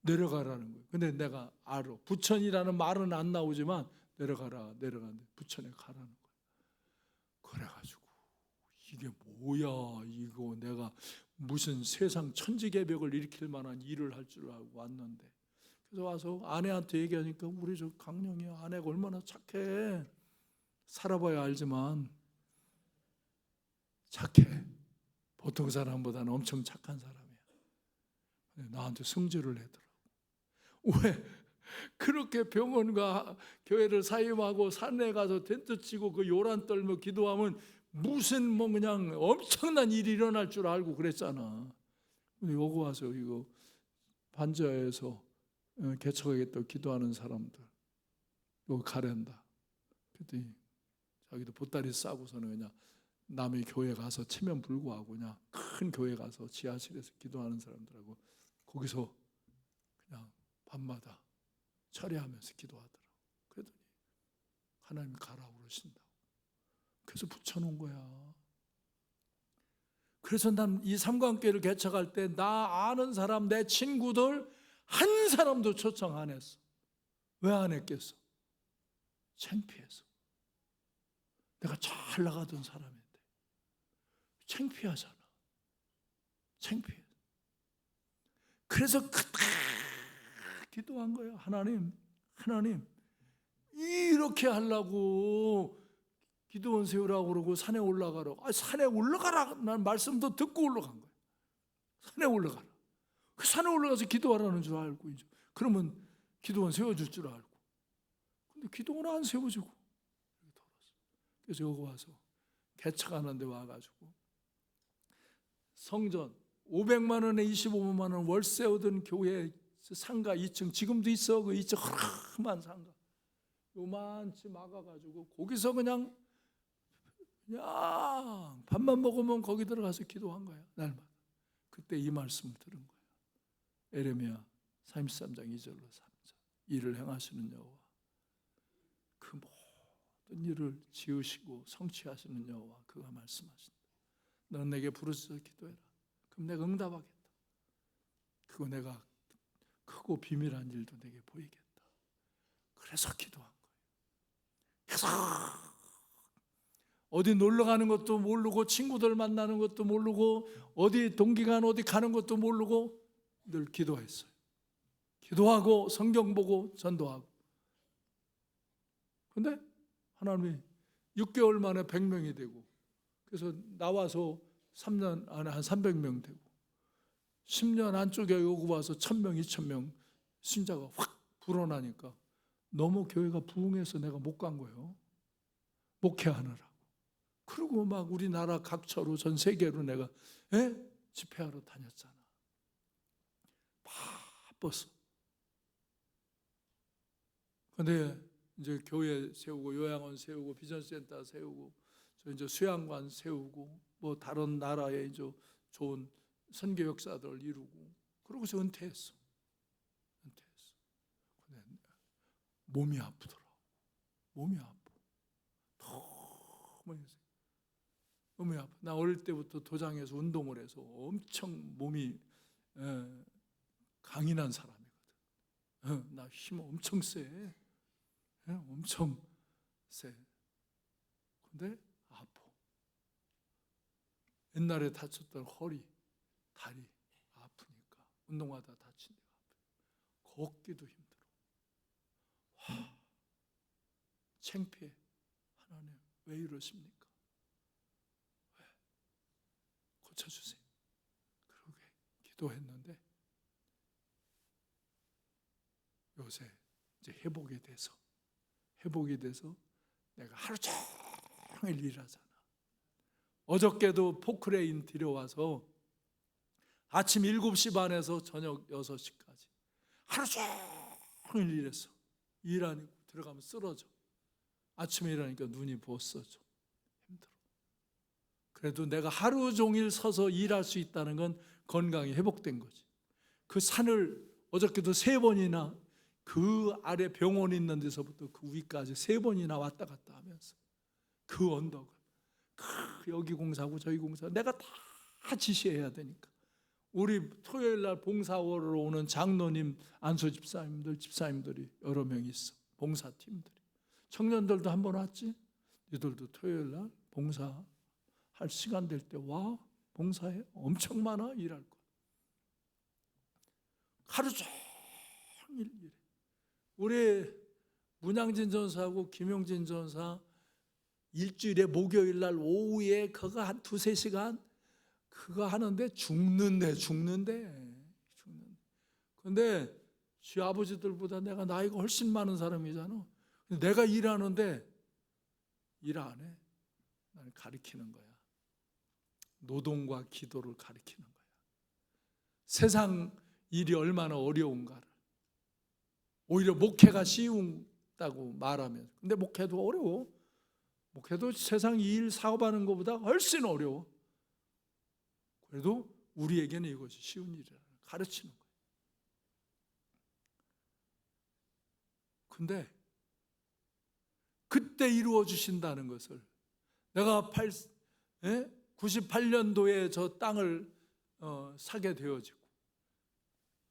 내려가라는 거예요. 근데 내가 알아. 부천이라는 말은 안 나오지만 내려가는데 부천에 가라는 거예요. 그래가지고 이게 뭐야, 이거 내가 무슨 세상 천지개벽을 일으킬 만한 일을 할 줄 알고 왔는데, 그래서 와서 아내한테 얘기하니까 우리 저 강령이 아내가 얼마나 착해. 살아봐야 알지만 착해. 보통 사람보다는 엄청 착한 사람이야. 나한테 승질을 내더라고. 왜 그렇게 병원과 교회를 사임하고 산에 가서 텐트 치고 그 요란 떨며 기도하면 무슨 뭐 그냥 엄청난 일이 일어날 줄 알고 그랬잖아. 근데 여기 와서 이거 반지하에서 개척하겠다고 기도하는 사람들 이거 가랜다. 그랬더니 자기도 보따리 싸고서는 그냥 남의 교회 가서 체면 불구하고 그냥 큰 교회 가서 지하실에서 기도하는 사람들하고 거기서 그냥 밤마다 철회하면서 기도하더라고. 그랬더니 하나님이 가라고 그러신다고. 그래서 붙여놓은 거야. 그래서 난 이 삼관교회를 개척할 때 나 아는 사람, 내 친구들 한 사람도 초청 안 했어. 왜 안 했겠어? 창피해서. 내가 잘 나가던 사람인데 창피하잖아. 창피해. 그래서 기도한 거예요. 하나님 이렇게 하려고 기도원 세우라고 그러고 산에 올라가라고. 산에 올라가라는 말씀도 듣고 올라간 거예요. 산에 올라가라. 그 산에 올라가서 기도하라는 줄 알고 이제 그러면 기도원 세워줄 줄 알고. 근데 기도원 안 세워주고. 그래서 여기 와서 개척하는 데 와가지고 성전 500만 원에 25만 원 월세 오던 교회 상가 2층 지금도 있어. 그 2층 험한 상가 요만치 막아가지고 거기서 그냥 밥만 먹으면 거기 들어가서 기도한 거야. 날마다. 그때 이 말씀을 들은 거야. 에레미야 33장 2절로 3절. 일을 행하시는 여호와, 그 모든 일을 지으시고 성취하시는 여호와, 그가 말씀하신다. 너는 내게 부르짖어 기도해라. 그럼 내가 응답하겠다. 그거 내가 크고 비밀한 일도 내게 보이겠다. 그래서 기도한 거예요. 그래서 어디 놀러 가는 것도 모르고, 친구들 만나는 것도 모르고, 어디 동기간 어디 가는 것도 모르고 늘 기도했어요. 기도하고 성경 보고 전도하고. 근데 하나님이 6개월 만에 100명이 되고, 그래서 나와서 3년 안에 한 300명 되고, 10년 안쪽에 오고 와서 1000명, 2000명 신자가 확 불어나니까 너무 교회가 부흥해서 내가 못 간 거예요. 목회하느라. 그리고 막 우리나라 각처로, 전 세계로 내가 집회하러 다녔잖아. 바빴어. 근데 이제 교회 세우고, 요양원 세우고, 비전센터 세우고, 저 이제 수양관 세우고, 뭐 다른 나라에 이제 좋은 선교 역사들 이루고, 그러고서 은퇴했어. 근데 몸이 아프더라고. 몸이 아파. 너무 아파. 나 어릴 때부터 도장에서 운동을 해서 엄청 몸이 강인한 사람이거든. 나 힘 엄청 세. 엄청 세. 근데 아파. 옛날에 다쳤던 허리, 다리 아프니까, 운동하다 다친 데가 아프니까 걷기도 힘들어. 와, 창피해. 하나님 왜 이러십니까? 왜? 고쳐주세요. 그러게 기도했는데 요새 이제 회복이 돼서 내가 하루 종일 일하잖아. 어저께도 포크레인 들여와서 아침 7시 반에서 저녁 6시까지 하루 종일 일했어. 일 안 하고 들어가면 쓰러져. 아침에 일하니까 눈이 부었어져. 힘들어. 그래도 내가 하루 종일 서서 일할 수 있다는 건 건강이 회복된 거지. 그 산을 어저께도 3번이나, 그 아래 병원 있는 데서부터 그 위까지 3번이나 왔다 갔다 하면서, 그 언덕을 여기 공사하고 저기 공사하고 내가 다 지시해야 되니까. 우리 토요일 날 봉사하러 오는 장로님, 안수 집사님들이 여러 명 있어. 봉사팀들이. 청년들도 한 번 왔지. 너희들도 토요일 날 봉사할 시간 될 때 와. 봉사해. 엄청 많아. 일할 거. 하루 종일 일해. 우리 문양진 전사하고 김용진 전사 일주일에 목요일 날 오후에 그거 한 2-3시간 그거 하는데 죽는데. 근데 지 아버지들보다 내가 나이가 훨씬 많은 사람이잖아. 내가 일하는데 일 안 해. 나는 가르치는 거야. 노동과 기도를 가르치는 거야. 세상 일이 얼마나 어려운가를. 오히려 목회가 쉬운다고 말하면, 근데 목회도 어려워. 목회도 세상 일 사업하는 것보다 훨씬 어려워. 그래도 우리에게는 이것이 쉬운 일이라 가르치는 거예요. 근데 그때 이루어 주신다는 것을, 내가 98년도에 저 땅을 사게 되어지고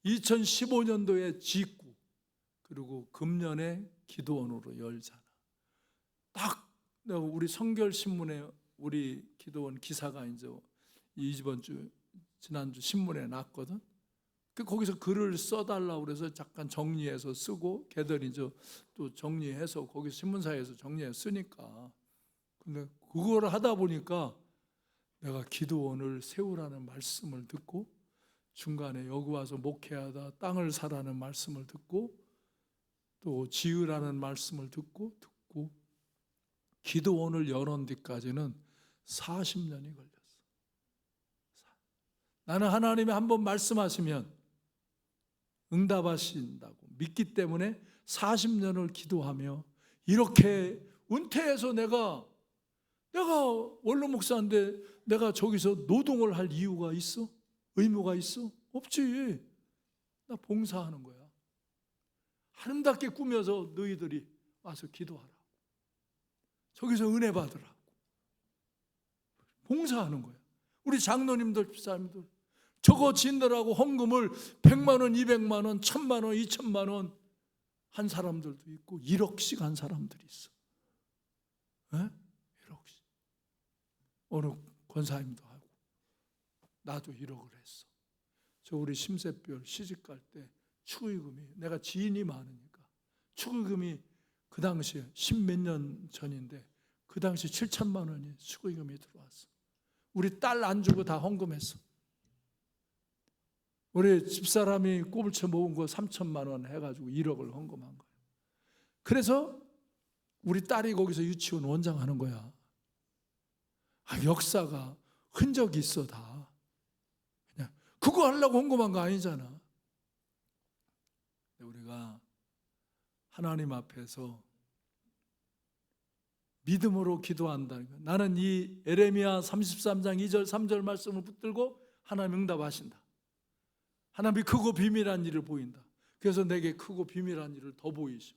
2015년도에 짓고, 그리고 금년에 기도원으로 열잖아. 딱 내가 우리 성결신문에 우리 기도원 기사가 이제 지난주 신문에 났거든. 거기서 글을 써달라고 그래서 잠깐 정리해서 쓰고, 걔들이 이제 또 정리해서 거기 신문사에서 정리해서 쓰니까. 근데 그걸 하다 보니까 내가 기도원을 세우라는 말씀을 듣고, 중간에 여기 와서 목회하다 땅을 사라는 말씀을 듣고, 또 지으라는 말씀을 듣고 기도원을 열은 뒤까지는 40년이 걸렸어. 나는 하나님이 한번 말씀하시면 응답하신다고 믿기 때문에 40년을 기도하며, 이렇게 은퇴해서 내가 원로 목사인데 내가 저기서 노동을 할 이유가 있어? 의무가 있어? 없지. 나 봉사하는 거야. 아름답게 꾸며서 너희들이 와서 기도하라. 저기서 은혜 받으라고. 봉사하는 거야. 우리 장로님들, 집사님들 저거 짓느라고 헌금을 100만 원, 200만 원, 1000만 원, 2000만 원 한 사람들도 있고 1억씩 한 사람들이 있어. 1억씩. 어느 권사님도 하고 나도 1억을 했어. 저 우리 심세별 시집갈 때 축의금이, 내가 지인이 많으니까 축의금이 그 당시에 10몇 년 전인데 그 당시 7천만 원이 축의금이 들어왔어. 우리 딸 안 주고 다 헌금했어. 우리 집사람이 꼬불쳐 모은 거 3천만 원 해가지고 1억을 헌금한 거야. 그래서 우리 딸이 거기서 유치원 원장 하는 거야. 역사가 흔적이 있어 다. 그냥 그거 하려고 헌금한 거 아니잖아. 우리가 하나님 앞에서 믿음으로 기도한다는 거야. 나는 이 에레미야 33장 2절 3절 말씀을 붙들고 하나님 응답하신다. 하나님이 크고 비밀한 일을 보인다. 그래서 내게 크고 비밀한 일을 더 보이셔.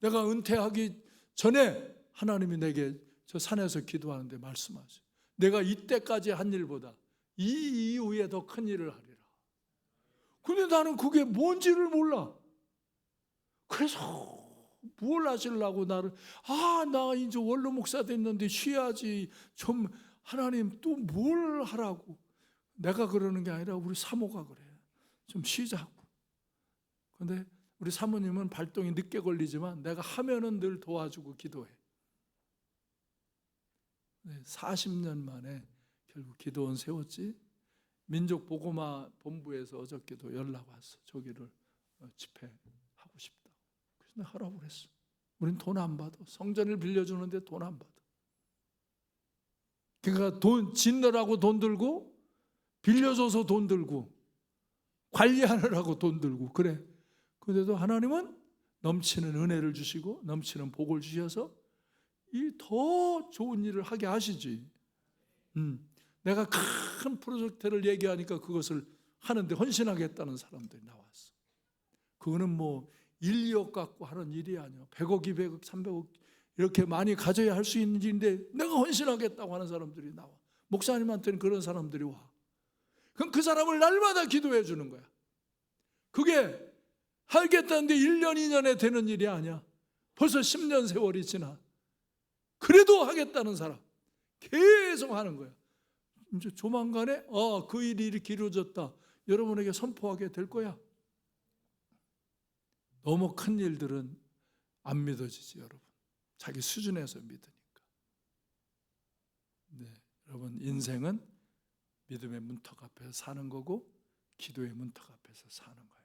내가 은퇴하기 전에 하나님이 내게 저 산에서 기도하는데 말씀하셔. 내가 이때까지 한 일보다 이 이후에 더 큰 일을 하리라. 근데 나는 그게 뭔지를 몰라. 그래서 뭘 하시려고 나를, 나 이제 원로 목사 됐는데 쉬어야지. 좀 하나님 또 뭘 하라고. 내가 그러는 게 아니라 우리 사모가 그래. 좀 쉬자고. 근데 우리 사모님은 발동이 늦게 걸리지만 내가 하면은 늘 도와주고 기도해. 40년 만에 결국 기도원 세웠지. 민족보고마 본부에서 어저께도 연락 왔어. 저기를 집회하고 싶다고. 그래서 내가 하라고 그랬어. 우린 돈 안 받아. 성전을 빌려주는데 돈 안 받아. 그러니까 돈 짓느라고 돈 들고, 빌려줘서 돈 들고, 관리하느라고 돈 들고 그래. 그런데도 하나님은 넘치는 은혜를 주시고 넘치는 복을 주셔서 이 더 좋은 일을 하게 하시지. 내가 큰 프로젝트를 얘기하니까 그것을 하는데 헌신하겠다는 사람들이 나왔어. 그거는 뭐 1, 2억 갖고 하는 일이 아니야. 100억, 200억, 300억 이렇게 많이 가져야 할 수 있는 일인데 내가 헌신하겠다고 하는 사람들이 나와. 목사님한테는 그런 사람들이 와. 그럼 그 사람을 날마다 기도해 주는 거야. 그게 하겠다는데 1년, 2년에 되는 일이 아니야. 벌써 10년 세월이 지나. 그래도 하겠다는 사람 계속 하는 거야. 이제 조만간에 그 일이 이렇게 이루어졌다. 여러분에게 선포하게 될 거야. 너무 큰 일들은 안 믿어지지, 여러분. 자기 수준에서 믿으니까. 네, 여러분 인생은 믿음의 문턱 앞에서 사는 거고 기도의 문턱 앞에서 사는 거야.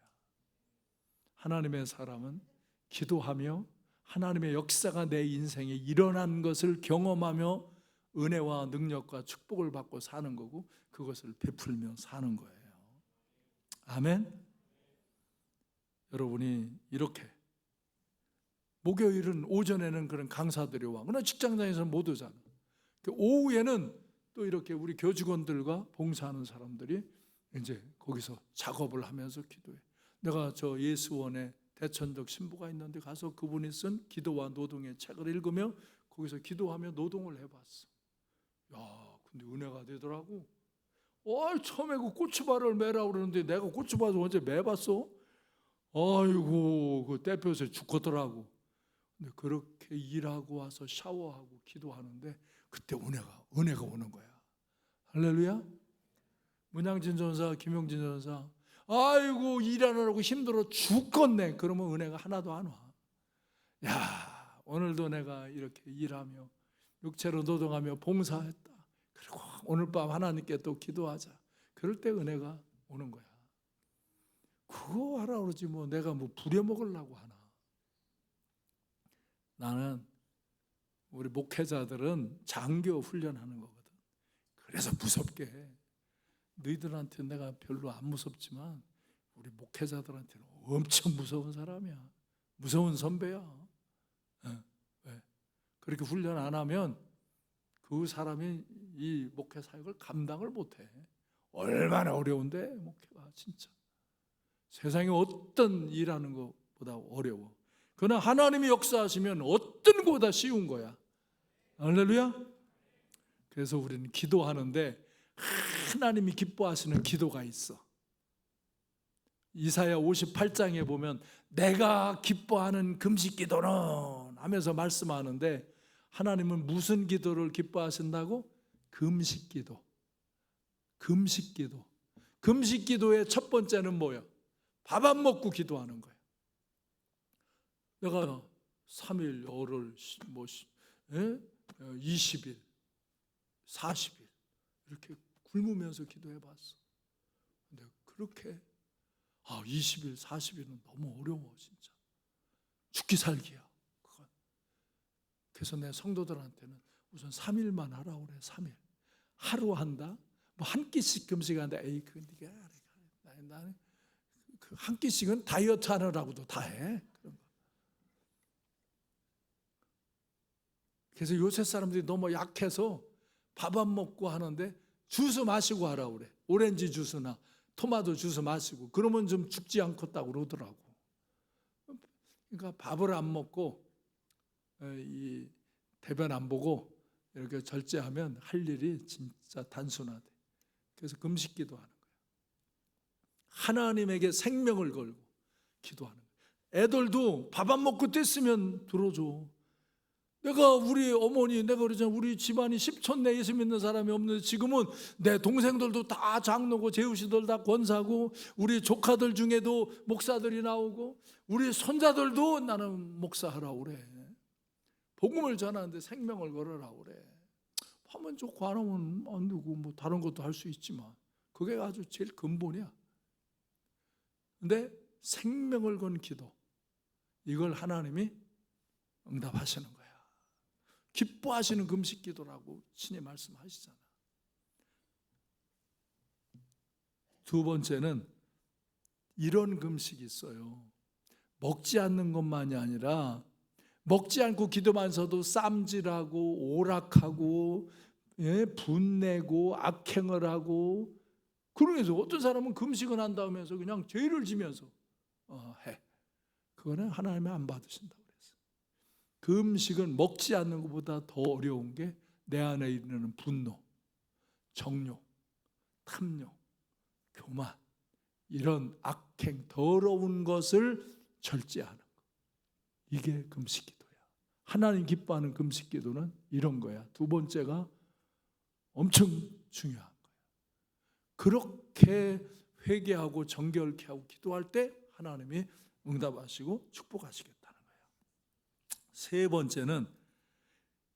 하나님의 사람은 기도하며 하나님의 역사가 내 인생에 일어난 것을 경험하며 은혜와 능력과 축복을 받고 사는 거고 그것을 베풀며 사는 거예요. 아멘. 여러분이 이렇게 목요일은 오전에는 그런 강사들이 와. 그러나 직장장에서는 못 오잖아. 오후에는 또 이렇게 우리 교직원들과 봉사하는 사람들이 이제 거기서 작업을 하면서 기도해. 내가 저 예수원에 대천적 신부가 있는데 가서 그분이 쓴 기도와 노동의 책을 읽으며 거기서 기도하며 노동을 해봤어. 야, 근데 은혜가 되더라고. 처음에 그 고추발을 매라고 그러는데 내가 고추발을 언제 매봤어? 아이고, 그 대표에서 죽겠더라고. 근데 그렇게 일하고 와서 샤워하고 기도하는데 그때 은혜가 오는 거야. 할렐루야. 문양진 전사, 김용진 전사, 아이고 일하느라고 힘들어 죽겠네. 그러면 은혜가 하나도 안 와. 야, 오늘도 내가 이렇게 일하며 육체로 노동하며 봉사했다. 그리고 오늘 밤 하나님께 또 기도하자. 그럴 때 은혜가 오는 거야. 그거 하라 그러지 뭐 내가 뭐 부려먹으려고 하나. 나는 우리 목회자들은 장교 훈련하는 거거든. 그래서 무섭게 해. 너희들한테 내가 별로 안 무섭지만 우리 목회자들한테는 엄청 무서운 사람이야. 무서운 선배야. 왜? 그렇게 훈련 안 하면 그 사람이 이 목회 사역을 감당을 못해. 얼마나 어려운데 목회가 진짜. 세상에 어떤 일하는 것보다 어려워. 그러나 하나님이 역사하시면 어떤 것보다 쉬운 거야. 할렐루야. 그래서 우리는 기도하는데 하나님이 기뻐하시는 기도가 있어. 이사야 58장에 보면 내가 기뻐하는 금식 기도는 하면서 말씀하는데, 하나님은 무슨 기도를 기뻐하신다고? 금식 기도. 금식 기도. 금식 기도의 첫 번째는 뭐야? 밥 안 먹고 기도하는 거야. 내가 3일, 열흘, 20일, 40일 이렇게 굶으면서 기도해 봤어. 근데 그렇게 20일, 40일은 너무 어려워 진짜. 죽기 살기야. 그건. 그래서 내 성도들한테는 우선 3일만 하라 그래. 3일. 하루 한다. 뭐 한 끼씩 금식한다. 에이, 그 네가 나는 그 한 끼씩은 다이어트 하느라고도 다 해. 그런 거. 그래서 요새 사람들이 너무 약해서 밥 안 먹고 하는데 주스 마시고 하라 그래. 오렌지 주스나 토마토 주스 마시고, 그러면 좀 죽지 않겠다고 그러더라고. 그러니까 밥을 안 먹고 이 대변 안 보고 이렇게 절제하면 할 일이 진짜 단순하대. 그래서 금식 기도하는 거예요. 하나님에게 생명을 걸고 기도하는 거예요. 애들도 밥 안 먹고 뗐으면 들어줘. 내가 우리 어머니, 내가 그러잖아, 우리 집안이 10촌 내 예수 믿는 사람이 없는데 지금은 내 동생들도 다 장로고 제우시들 다 권사고, 우리 조카들 중에도 목사들이 나오고, 우리 손자들도 나는 목사하라고 그래. 복음을 전하는데 생명을 걸으라고 그래. 하면 좋고 안 하면 안 되고 뭐 다른 것도 할 수 있지만 그게 아주 제일 근본이야. 근데 생명을 건 기도, 이걸 하나님이 응답하시는 거야. 기뻐하시는 금식 기도라고 신이 말씀하시잖아. 두 번째는 이런 금식이 있어요. 먹지 않는 것만이 아니라, 먹지 않고 기도만 서도 쌈질하고 오락하고 분내고 악행을 하고, 그러면서 어떤 사람은 금식을 한다면서 그냥 죄를 지면서 해. 그거는 하나님이 안 받으신다 그랬어. 금식은 먹지 않는 것보다 더 어려운 게 내 안에 있는 분노, 정욕, 탐욕, 교만, 이런 악행, 더러운 것을 절제하는 거. 이게 금식 기도야. 하나님 기뻐하는 금식 기도는 이런 거야. 두 번째가 엄청 중요한 거야. 그렇게 회개하고 정결케 하고 기도할 때 하나님이 응답하시고 축복하시겠다는 거예요. 세 번째는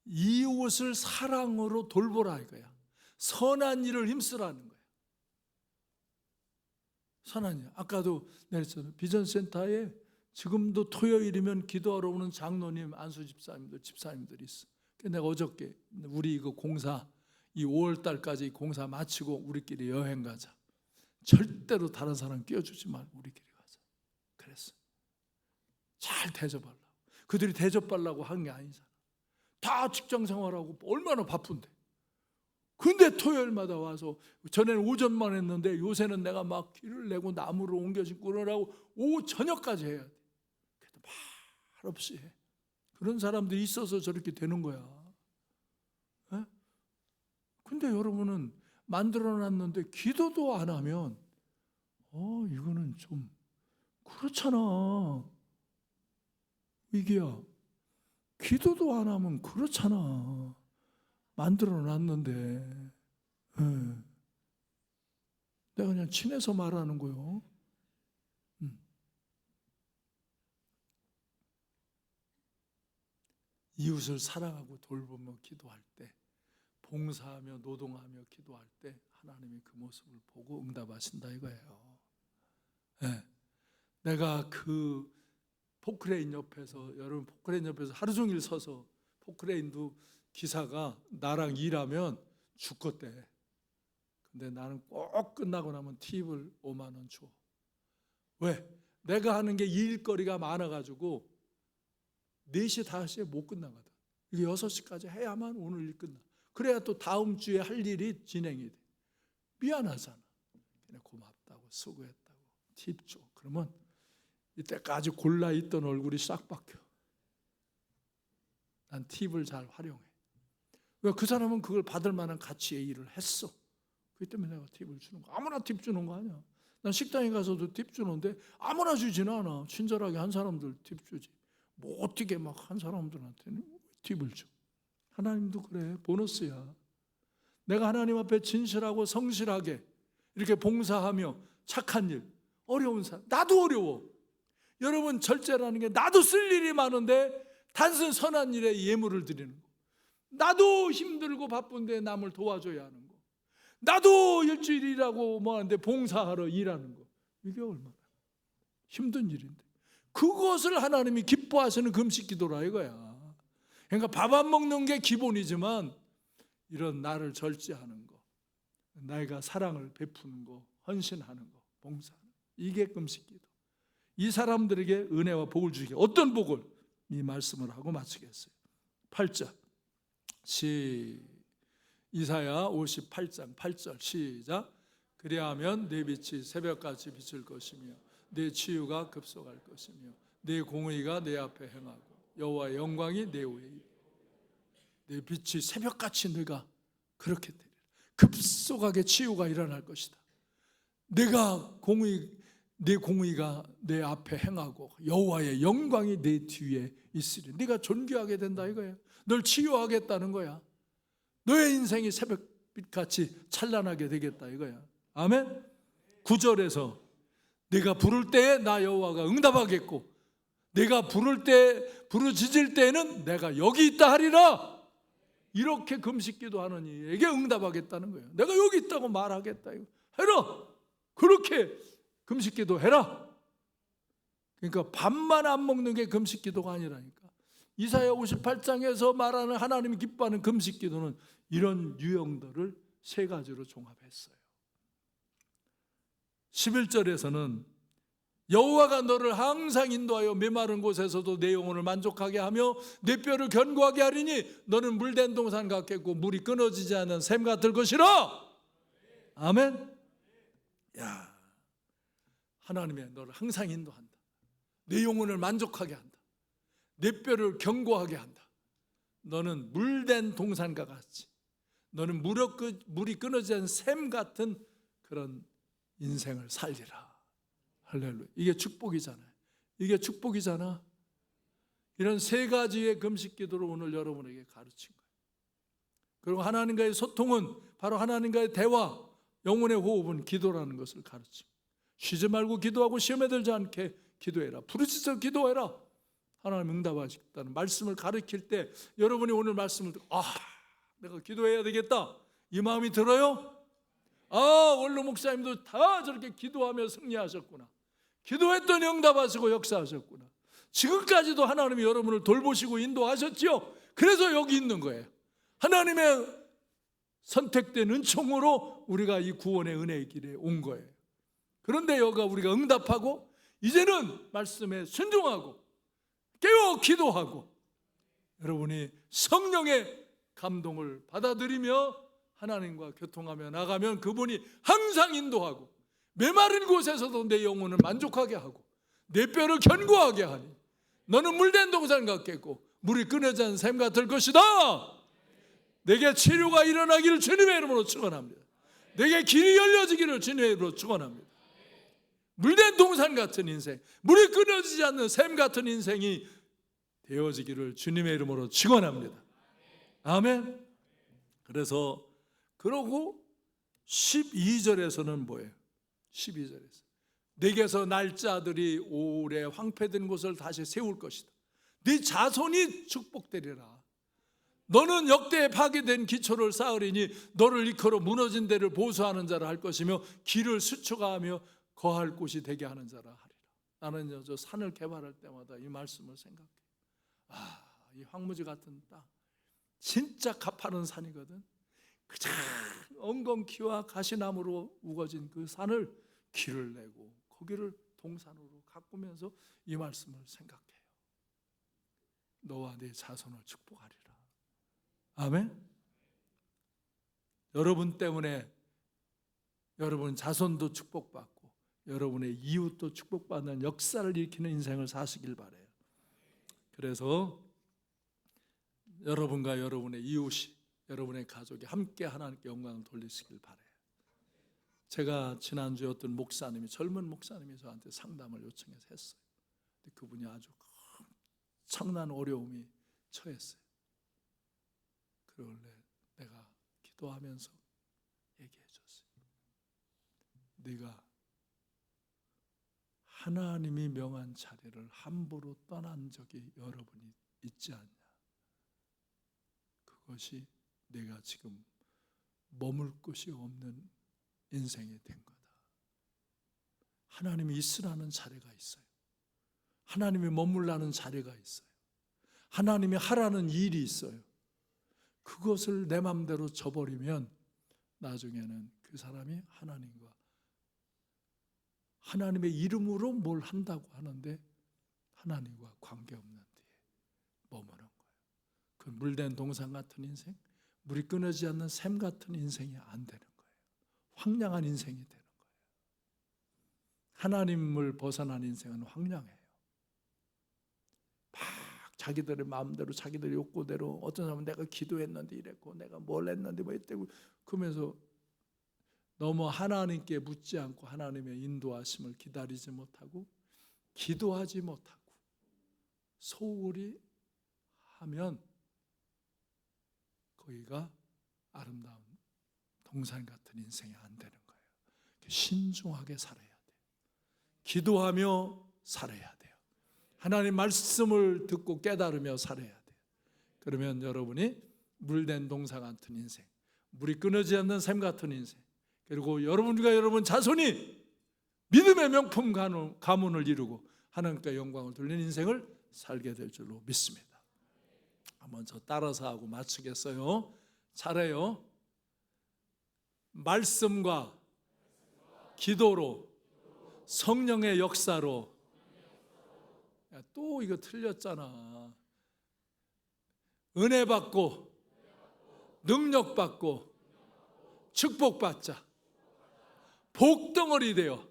이웃을 사랑으로 돌보라 이거야. 선한 일을 힘쓰라는 거야. 선한 일. 아까도 내렸잖아요. 비전센터에 지금도 토요일이면 기도하러 오는 장로님, 안수 집사님들이 있어. 내가 어저께 우리 이거 공사 이 5월 달까지 공사 마치고 우리끼리 여행 가자. 절대로 다른 사람 끼워주지 말고 우리끼리 가자. 그랬어. 잘 대접하려고. 그들이 대접하려고 한 게 아니잖아. 다 직장 생활하고 얼마나 바쁜데. 근데 토요일마다 와서, 전에는 오전만 했는데 요새는 내가 막 길을 내고 나무를 옮겨 싣고 그러라고 오후 저녁까지 해야 돼. 그래도 말없이 해. 그런 사람들이 있어서 저렇게 되는 거야. 에? 근데 여러분은 만들어놨는데 기도도 안 하면 이거는 좀 그렇잖아. 이게야. 기도도 안 하면 그렇잖아. 만들어놨는데. 내가 그냥 친해서 말하는 거요. 이웃을 사랑하고 돌보며 기도할 때, 봉사하며 노동하며 기도할 때 하나님이 그 모습을 보고 응답하신다 이거예요. 네. 내가 그 포크레인 옆에서, 여러분 포크레인 옆에서 하루 종일 서서, 포크레인도 기사가 나랑 일하면 죽겠대. 근데 나는 꼭 끝나고 나면 팁을 5만 원 줘. 왜? 내가 하는 게 일거리가 많아가지고 4시, 5시에 못 끝나거든. 이게 6시까지 해야만 오늘 일 끝나. 그래야 또 다음 주에 할 일이 진행이 돼. 미안하잖아. 그냥 고맙다고, 수고했다고, 팁 줘. 그러면 이때까지 골라 있던 얼굴이 싹 바뀌어. 난 팁을 잘 활용해. 왜? 그 사람은 그걸 받을 만한 가치의 일을 했어. 그렇기 때문에 내가 팁을 주는 거. 아무나 팁 주는 거 아니야. 난 식당에 가서도 팁 주는데 아무나 주지는 않아. 친절하게 한 사람들 팁 주지. 뭐 어떻게 막 한 사람들한테는 팁을 줘. 하나님도 그래. 보너스야. 내가 하나님 앞에 진실하고 성실하게 이렇게 봉사하며 착한 일, 어려운 사람, 나도 어려워. 여러분, 절제라는 게 나도 쓸 일이 많은데 단순 선한 일에 예물을 드리는 거. 나도 힘들고 바쁜데 남을 도와줘야 하는 거. 나도 일주일 일하고 뭐 하는데 봉사하러 일하는 거. 이게 얼마나 힘든 일인데, 그것을 하나님이 기뻐하시는 금식 기도라 이거야. 그러니까 밥 안 먹는 게 기본이지만 이런 나를 절제하는 거, 내가 사랑을 베푸는 거, 헌신하는 거, 봉사하는 거, 이게 금식 기도. 이 사람들에게 은혜와 복을 주시게. 어떤 복을? 이 말씀을 하고 마치겠어요. 8절 이사야 58장 8절 시작. 그리하면 내 빛이 새벽같이 비칠 것이며 내 치유가 급속할 것이며 내 공의가 내 앞에 행하고 여호와의 영광이 내 위에 내 빛이 새벽같이 내가 그렇게 되리라. 급속하게 치유가 일어날 것이다. 내 공의가 내 앞에 행하고 여호와의 영광이 내 뒤에 있으리. 네가 존귀하게 된다 이거야. 널 치유하겠다는 거야. 너의 인생이 새벽빛같이 찬란하게 되겠다 이거야. 아멘. 9절에서 내가 부를 때에 나 여호와가 응답하겠고 내가 부르짖을 때에는 내가 여기 있다 하리라. 이렇게 금식 기도하는 이에게 응답하겠다는 거예요. 내가 여기 있다고 말하겠다 이거. 해라. 그렇게 금식 기도 해라. 그러니까 밥만 안 먹는 게 금식 기도가 아니라니까. 이사야 58장에서 말하는 하나님이 기뻐하는 금식 기도는 이런 유형들을 세 가지로 종합했어요. 11절에서는 여호와가 너를 항상 인도하여 메마른 곳에서도 내 영혼을 만족하게 하며 내 뼈를 견고하게 하리니 너는 물된 동산 같겠고 물이 끊어지지 않는 샘 같을 것이라. 아멘. 야, 하나님의 너를 항상 인도한다. 내 영혼을 만족하게 한다. 내 뼈를 견고하게 한다. 너는 물된 동산과 같이, 너는 물이 끊어지지 않는 샘 같은 그런 인생을 살리라. 할렐루야. 이게 축복이잖아요. 이게 축복이잖아. 이런 세 가지의 금식 기도를 오늘 여러분에게 가르친 거예요. 그리고 하나님과의 소통은 바로 하나님과의 대화, 영혼의 호흡은 기도라는 것을 가르치고, 쉬지 말고 기도하고 시험에 들지 않게 기도해라. 부르짖어 기도해라. 하나님 응답하시겠다는 말씀을 가르칠 때 여러분이 오늘 말씀을 듣고 내가 기도해야 되겠다 이 마음이 들어요? 원로 목사님도 다 저렇게 기도하며 승리하셨구나. 기도했더니 응답하시고 역사하셨구나. 지금까지도 하나님이 여러분을 돌보시고 인도하셨죠. 그래서 여기 있는 거예요. 하나님의 선택된 은총으로 우리가 이 구원의 은혜의 길에 온 거예요. 그런데 여기가 우리가 응답하고 이제는 말씀에 순종하고 깨워 기도하고 여러분이 성령의 감동을 받아들이며 하나님과 교통하며 나가면 그분이 항상 인도하고 메마른 곳에서도 내 영혼을 만족하게 하고 내 뼈를 견고하게 하니 너는 물된 동산 같겠고 물이 끊어지 않는 샘 같을 것이다. 내게 치료가 일어나기를 주님의 이름으로 축원합니다. 내게 길이 열려지기를 주님의 이름으로 축원합니다. 물된 동산 같은 인생, 물이 끊어지지 않는 샘 같은 인생이 되어지기를 주님의 이름으로 축원합니다. 아멘. 그래서 그러고 12절에서는 뭐예요? 12절에서 내게서 날짜들이 오래 황폐된 곳을 다시 세울 것이다. 네 자손이 축복되리라. 너는 역대에 파괴된 기초를 쌓으리니 너를 이끌어 무너진 데를 보수하는 자라 할 것이며 길을 수축하며 거할 곳이 되게 하는 자라 하리라. 나는 저 산을 개발할 때마다 이 말씀을 생각해. 이 황무지 같은 땅 진짜 가파른 산이거든. 그저 엉겅퀴와 가시나무로 우거진 그 산을 길을 내고 거기를 동산으로 가꾸면서 이 말씀을 생각해요. 너와 네 자손을 축복하리라. 아멘. 여러분 때문에 여러분 자손도 축복받고 여러분의 이웃도 축복받는 역사를 일으키는 인생을 사시길 바라요. 그래서 여러분과 여러분의 이웃이, 여러분의 가족이 함께 하나님께 영광을 돌리시길 바라요. 제가 지난주에 어떤 목사님이, 젊은 목사님이 저한테 상담을 요청해서 했어요. 근데 그분이 아주 엄청난 어려움이 처했어요. 그런데 내가 기도하면서 얘기해 줬어요. 네가 하나님이 명한 자리를 함부로 떠난 적이 여러 번 있지 않냐? 그것이 내가 지금 머물 곳이 없는 인생이 된 거다. 하나님이 있으라는 자리가 있어요. 하나님이 머물라는 자리가 있어요. 하나님이 하라는 일이 있어요. 그것을 내 맘대로 저버리면 나중에는 그 사람이 하나님의 이름으로 뭘 한다고 하는데 하나님과 관계없는 데에 머무는 거예요. 그 물된 동산 같은 인생, 물이 끊어지지 않는 샘 같은 인생이 안 되는 거예요. 황량한 인생이 되는 거예요. 하나님을 벗어난 인생은 황량해요. 막 자기들의 마음대로, 자기들의 욕구대로, 어떤 사람은 내가 기도했는데 이랬고, 내가 뭘 했는데 뭐 이랬고, 그러면서 너무 하나님께 묻지 않고 하나님의 인도하심을 기다리지 못하고 기도하지 못하고 소홀히 하면 거기가 아름다운 동산 같은 인생이 안 되는 거예요. 신중하게 살아야 돼요. 기도하며 살아야 돼요. 하나님 말씀을 듣고 깨달으며 살아야 돼요. 그러면 여러분이 물된 동산 같은 인생, 물이 끊어지지 않는 샘 같은 인생, 그리고 여러분과 여러분 자손이 믿음의 명품 가문을 이루고 하나님께 영광을 돌리는 인생을 살게 될 줄로 믿습니다. 한번 저 따라서 하고 마치겠어요. 잘해요. 말씀과 기도로, 성령의 역사로. 야, 또 이거 틀렸잖아. 은혜 받고, 능력 받고, 축복받자. 복덩어리 되어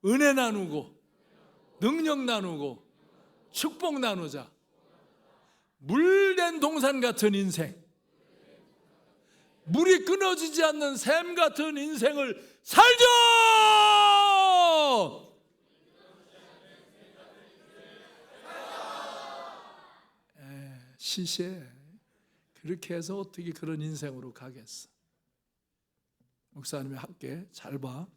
은혜 나누고 능력 나누고 축복 나누자. 물된 동산 같은 인생, 물이 끊어지지 않는 샘 같은 인생을 살자. 시시해. 그렇게 해서 어떻게 그런 인생으로 가겠어? 목사님이 할게. 잘 봐.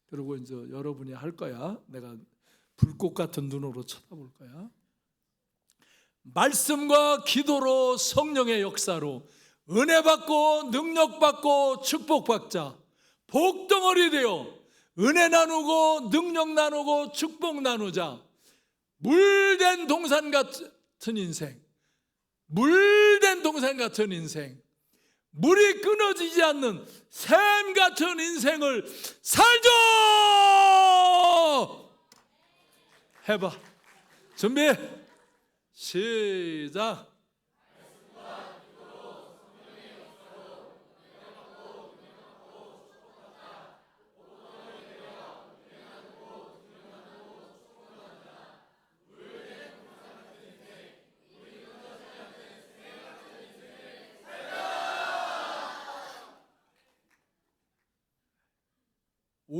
그리고 이제 여러분이 할 거야. 내가 불꽃 같은 눈으로 쳐다볼 거야. 말씀과 기도로, 성령의 역사로 은혜 받고 능력 받고 축복 받자. 복덩어리 되어 은혜 나누고 능력 나누고 축복 나누자. 물된 동산 같은 인생, 물된 동산 같은 인생, 물이 끊어지지 않는 샘 같은 인생을 살자. 해봐. 준비. 시작.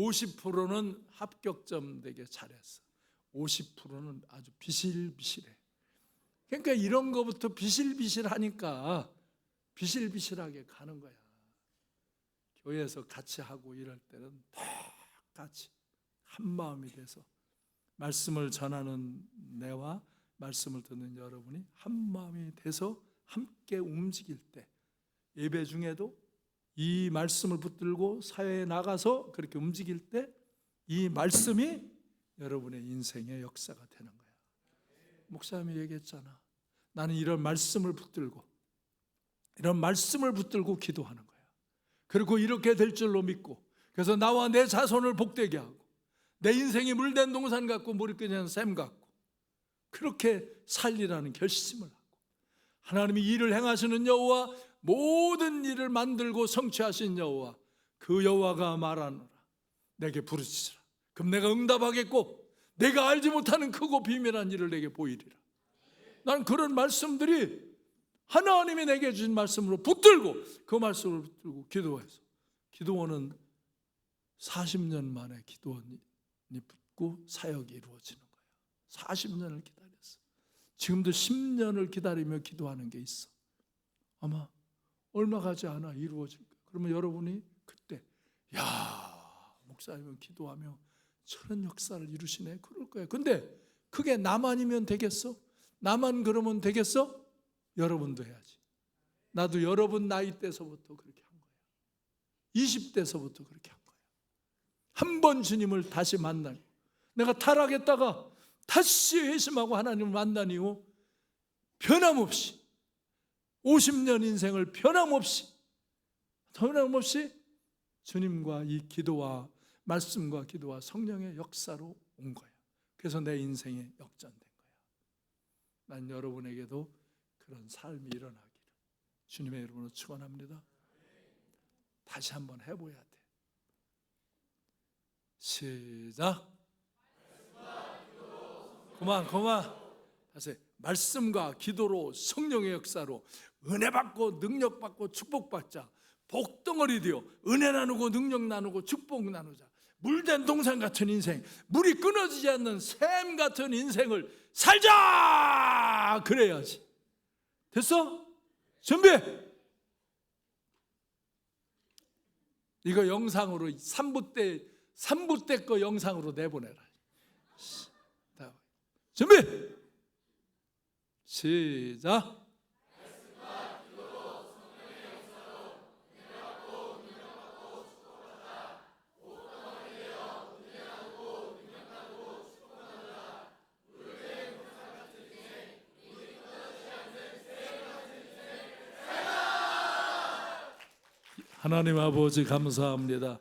50%는 합격점 되게 잘했어. 50%는 아주 비실비실해. 그러니까 이런 거부터 비실비실하니까 비실비실하게 가는 거야. 교회에서 같이 하고 이럴 때는 똑같이 한 마음이 돼서 말씀을 전하는 내와 말씀을 듣는 여러분이 한 마음이 돼서 함께 움직일 때, 예배 중에도 이 말씀을 붙들고 사회에 나가서 그렇게 움직일 때 이 말씀이 여러분의 인생의 역사가 되는 거야. 목사님이 얘기했잖아. 나는 이런 말씀을 붙들고 기도하는 거야. 그리고 이렇게 될 줄로 믿고, 그래서 나와 내 자손을 복되게 하고, 내 인생이 물된 동산 같고 물이 끊이는 샘 같고, 그렇게 살리라는 결심을 하고, 하나님이 일을 행하시는 여호와, 모든 일을 만들고 성취하신 여호와, 그 여호와가 말하노라. 내게 부르짖으라. 그럼 내가 응답하겠고 내가 알지 못하는 크고 비밀한 일을 내게 보이리라. 난 그런 말씀들이 하나님이 내게 주신 말씀으로 붙들고 그 말씀을 붙들고 기도해서 기도원은 40년 만에 기도원이 붙고 사역이 이루어지는 거예요. 40년을 기다렸어. 지금도 10년을 기다리며 기도하는 게 있어. 아마 얼마 가지 않아 이루어질 거예요. 그러면 여러분이 그때 목사님은 기도하며 저런 역사를 이루시네 그럴 거예요. 근데 그게 나만이면 되겠어? 나만 그러면 되겠어? 여러분도 해야지. 나도 여러분 나이 때서부터 그렇게 한 거예요. 20대서부터 그렇게 한 거예요. 한 번 주님을 다시 만나고 내가 타락했다가 다시 회심하고 하나님을 만난 이후 변함없이 50년 인생을 변함없이 주님과 이 기도와 말씀과 기도와 성령의 역사로 온 거예요. 그래서 내 인생에 역전된 거예요. 난 여러분에게도 그런 삶이 일어나기를 주님의 이름으로 축원합니다. 다시 한번 해봐야 돼. 시작. 그만. 다시 말씀과 기도로 성령의 역사로 은혜 받고 능력 받고 축복 받자. 복덩어리 되어 은혜 나누고 능력 나누고 축복 나누자. 물된 동산 같은 인생, 물이 끊어지지 않는 샘 같은 인생을 살자. 그래야지. 됐어? 준비. 이거 영상으로 3부 때 거 영상으로 내보내라. 준비. 시작. 하나님 아버지 감사합니다.